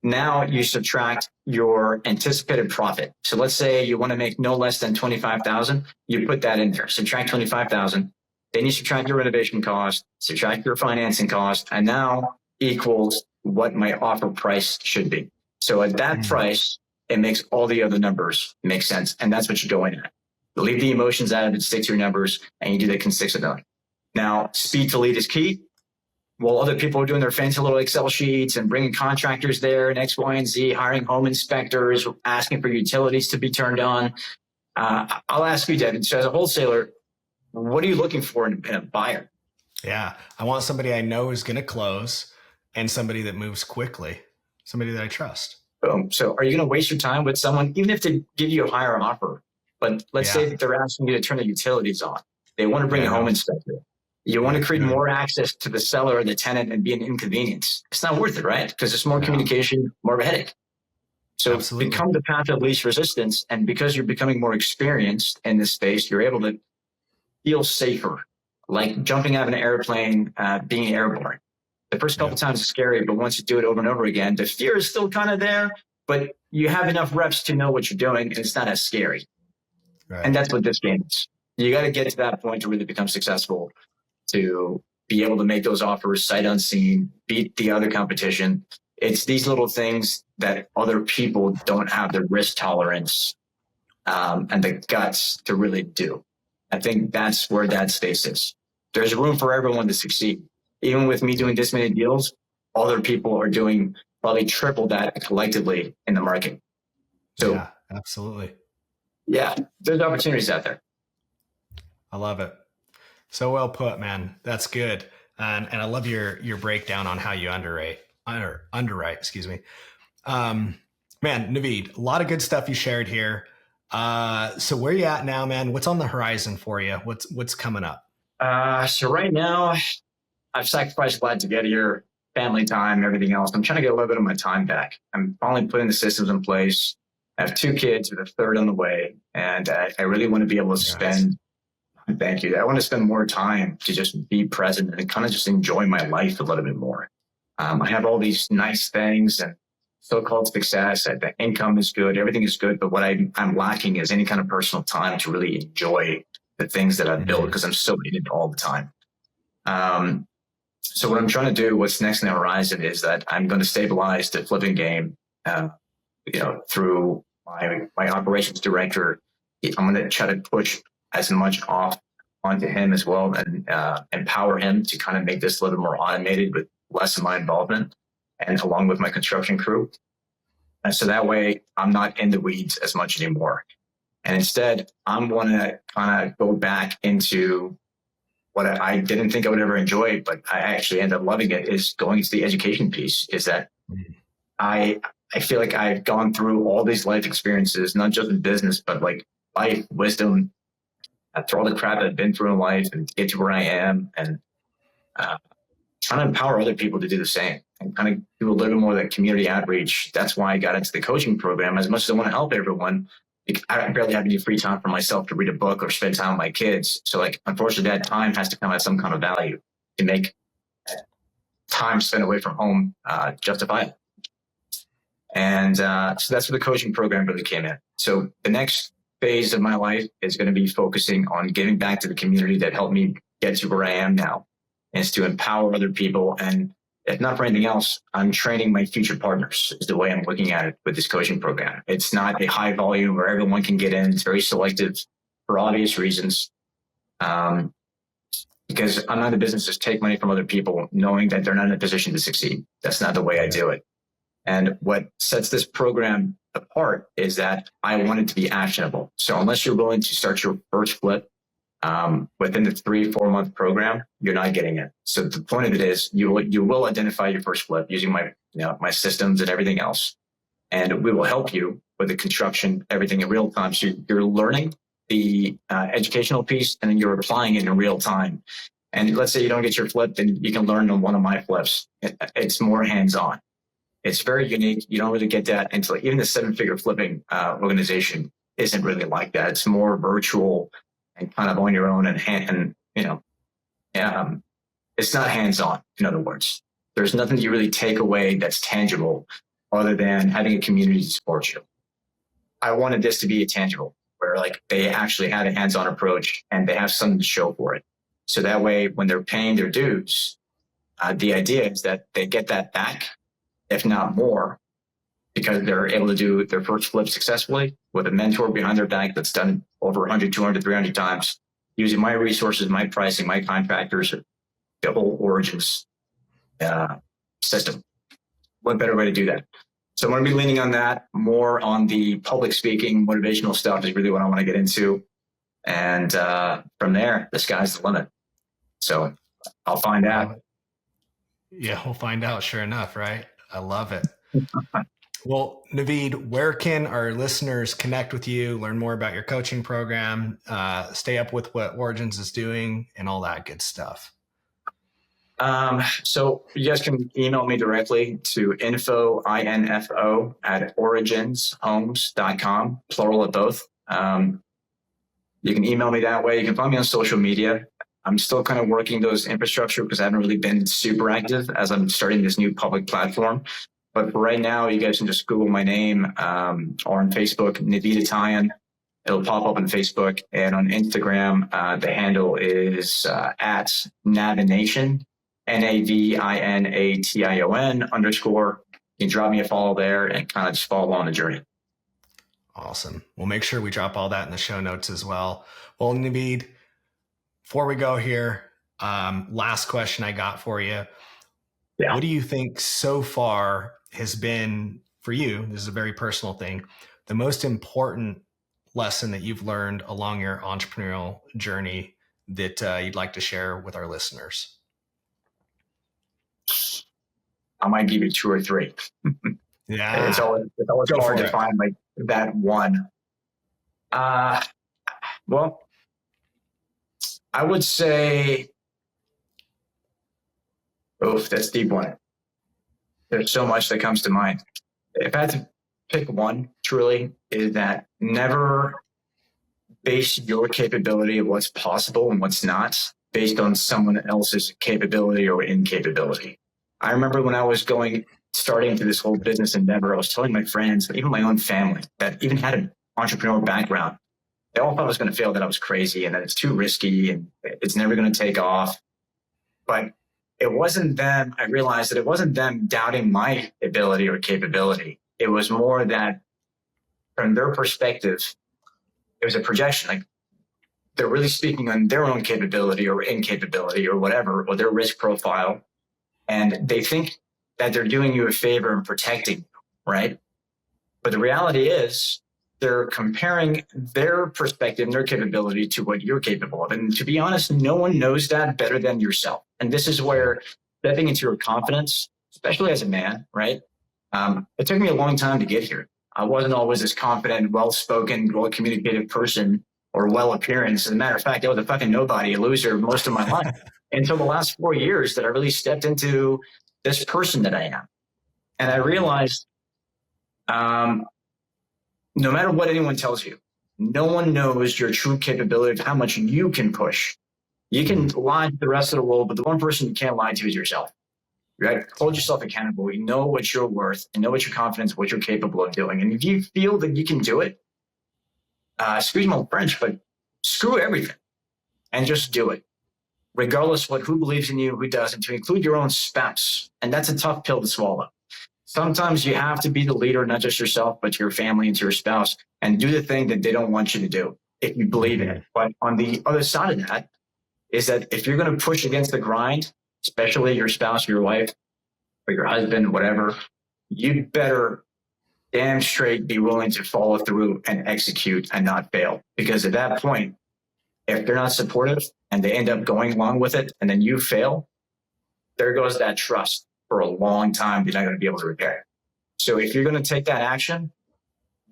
Now you subtract your anticipated profit. So let's say you want to make no less than 25,000. You put that in there, subtract 25,000. Then you subtract your renovation cost, subtract your financing cost, and now equals what my offer price should be. So at that price, it makes all the other numbers make sense. And that's what you go in at. Leave the emotions out of it, stick to your numbers, and you do that consistently. Now, speed to lead is key. While other people are doing their fancy little Excel sheets and bringing contractors there and X, Y, and Z, hiring home inspectors, asking for utilities to be turned on. I'll ask you, Devin, so as a wholesaler, what are you looking for in a buyer? Yeah, I want somebody I know is going to close and somebody that moves quickly, somebody that I trust. Boom. So are you going to waste your time with someone, even if they give you a higher offer? But let's say that they're asking you to turn the utilities on. They want to bring a home inspector. You want to create more access to the seller or the tenant and be an inconvenience. It's not worth it, right? Because it's more communication, more of a headache. So become the path of least resistance. And because you're becoming more experienced in this space, you're able to feel safer, like jumping out of an airplane, being airborne. The first couple times is scary, but once you do it over and over again, the fear is still kind of there, but you have enough reps to know what you're doing and it's not as scary. Right. And that's what this game is. You got to get to that point to really become successful, to be able to make those offers sight unseen, beat the other competition. It's these little things that other people don't have the risk tolerance and the guts to really do. I think that's where that space is. There's room for everyone to succeed. Even with me doing this many deals, other people are doing probably triple that collectively in the market. So yeah, absolutely. Yeah, there's opportunities out there. I love it. So well put, man. That's good. And I love your breakdown on how you underwrite, excuse me. Man, Navid, a lot of good stuff you shared here. So where are you at now, man? What's on the horizon for you? What's coming up? So right now I've sacrificed a lot to get here, family time, everything else. I'm trying to get a little bit of my time back. I'm finally putting the systems in place. I have 2 kids with a third on the way. And I really want to be able to spend, thank you. I want to spend more time to just be present and kind of just enjoy my life a little bit more. I have all these nice things and so-called success. The income is good. Everything is good. But what I'm lacking is any kind of personal time to really enjoy the things that I've built because I'm so in it all the time. So what I'm trying to do, what's next in the horizon is that I'm going to stabilize the flipping game, through my operations director. I'm going to try to push as much off onto him as well and empower him to kind of make this a little more automated with less of my involvement and along with my construction crew. And so that way I'm not in the weeds as much anymore. And instead I'm going to kind of go back into what I didn't think I would ever enjoy, but I actually ended up loving it, is going into the education piece. Is that I I feel like I've gone through all these life experiences, not just in business, but like life, wisdom, through all the crap I've been through in life and get to where I am, and trying to empower other people to do the same and kind of do a little bit more of that community outreach. That's why I got into the coaching program. As much as I want to help everyone, I barely have any free time for myself to read a book or spend time with my kids. So like, unfortunately, that time has to come at some kind of value to make time spent away from home justifiable. And so that's where the coaching program really came in. So the next phase of my life is going to be focusing on giving back to the community that helped me get to where I am now. And it's to empower other people. And if not for anything else, I'm training my future partners is the way I'm looking at it with this coaching program. It's not a high volume where everyone can get in. It's very selective for obvious reasons. Because I'm not in the business to take money from other people, knowing that they're not in a position to succeed. That's not the way I do it. And what sets this program apart is that I want it to be actionable. So unless you're willing to start your first flip within the 3-4 month program, you're not getting it. So the point of it is you will identify your first flip using my systems and everything else. And we will help you with the construction, everything in real time. So you're learning the educational piece, and then you're applying it in real time. And let's say you don't get your flip, then you can learn on one of my flips. It's more hands-on. It's very unique. You don't really get that until even the 7-figure flipping organization isn't really like that. It's more virtual and kind of on your own it's not hands-on. In other words, there's nothing that you really take away that's tangible other than having a community to support you. I wanted this to be a tangible where like they actually had a hands-on approach and they have something to show for it. So that way, when they're paying their dues, the idea is that they get that back, if not more, because they're able to do their first flip successfully with a mentor behind their back that's done over 100, 200, 300 times using my resources, my pricing, my contractors, the whole Origins system. What better way to do that? So I'm going to be leaning on that. More on the public speaking, motivational stuff is really what I want to get into. And from there, the sky's the limit. So I'll find out. Yeah, we'll find out. Sure enough, right? I love it. Well, Navid, where can our listeners connect with you, learn more about your coaching program, stay up with what Origins is doing, and all that good stuff? So you guys can email me directly to info at originshomes.com, plural of both. You can email me that way. You can find me on social media. I'm still kind of working those infrastructure because I haven't really been super active as I'm starting this new public platform. But for right now, you guys can just Google my name or on Facebook, Navid Attayan. It'll pop up on Facebook. And on Instagram, the handle is at Navination, NAVINATION_. You can drop me a follow there and kind of just follow along the journey. Awesome. We'll make sure we drop all that in the show notes as well. Well, Navid, before we go here, last question I got for you. Yeah. What do you think so far has been, for you, this is a very personal thing, the most important lesson that you've learned along your entrepreneurial journey that you'd like to share with our listeners? I might give you 2 or 3. Yeah. It's always hard to find like that one. Well, I would say, that's a deep one. There's so much that comes to mind. If I had to pick one, truly, is that never base your capability of what's possible and what's not based on someone else's capability or incapability. I remember when I was starting into this whole business endeavor, I was telling my friends, even my own family that even had an entrepreneurial background, they all thought I was going to fail, that I was crazy and that it's too risky and it's never going to take off. But it wasn't them. I realized that it wasn't them doubting my ability or capability. It was more that from their perspective, it was a projection. Like they're really speaking on their own capability or incapability or whatever, or their risk profile. And they think that they're doing you a favor and protecting you, right? But the reality is they're comparing their perspective and their capability to what you're capable of. And to be honest, no one knows that better than yourself. And this is where stepping into your confidence, especially as a man, right? It took me a long time to get here. I wasn't always this confident, well-spoken, well-communicative person or well-appearance. As a matter of fact, I was a fucking nobody, a loser most of my life until the last 4 years that I really stepped into this person that I am. And I realized no matter what anyone tells you, no one knows your true capability of how much you can push. You can lie to the rest of the world, but the one person you can't lie to is yourself. Right? Hold yourself accountable. You know what you're worth and know what your confidence, what you're capable of doing. And if you feel that you can do it, excuse my French, but screw everything and just do it. Regardless of who believes in you, who doesn't, to include your own spouse. And that's a tough pill to swallow. Sometimes you have to be the leader, not just yourself, but to your family and to your spouse, and do the thing that they don't want you to do if you believe in it. But on the other side of that is that if you're going to push against the grind, especially your spouse or your wife or your husband, whatever, you better damn straight be willing to follow through and execute and not fail. Because at that point, if they're not supportive and they end up going along with it and then you fail, there goes that trust for a long time you're not going to be able to repair. So if you're going to take that action,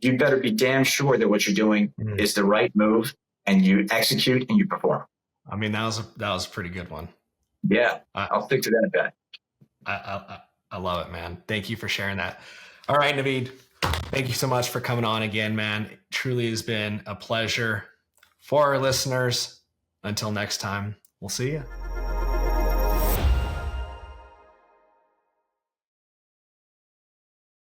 you better be damn sure that what you're doing is the right move and you execute and you perform. I mean, that was a pretty good one. Yeah, I'll stick to that bet. I love it, man. Thank you for sharing that. All right, Navid, thank you so much for coming on again, man. It truly has been a pleasure. For our listeners, until next time, we'll see you.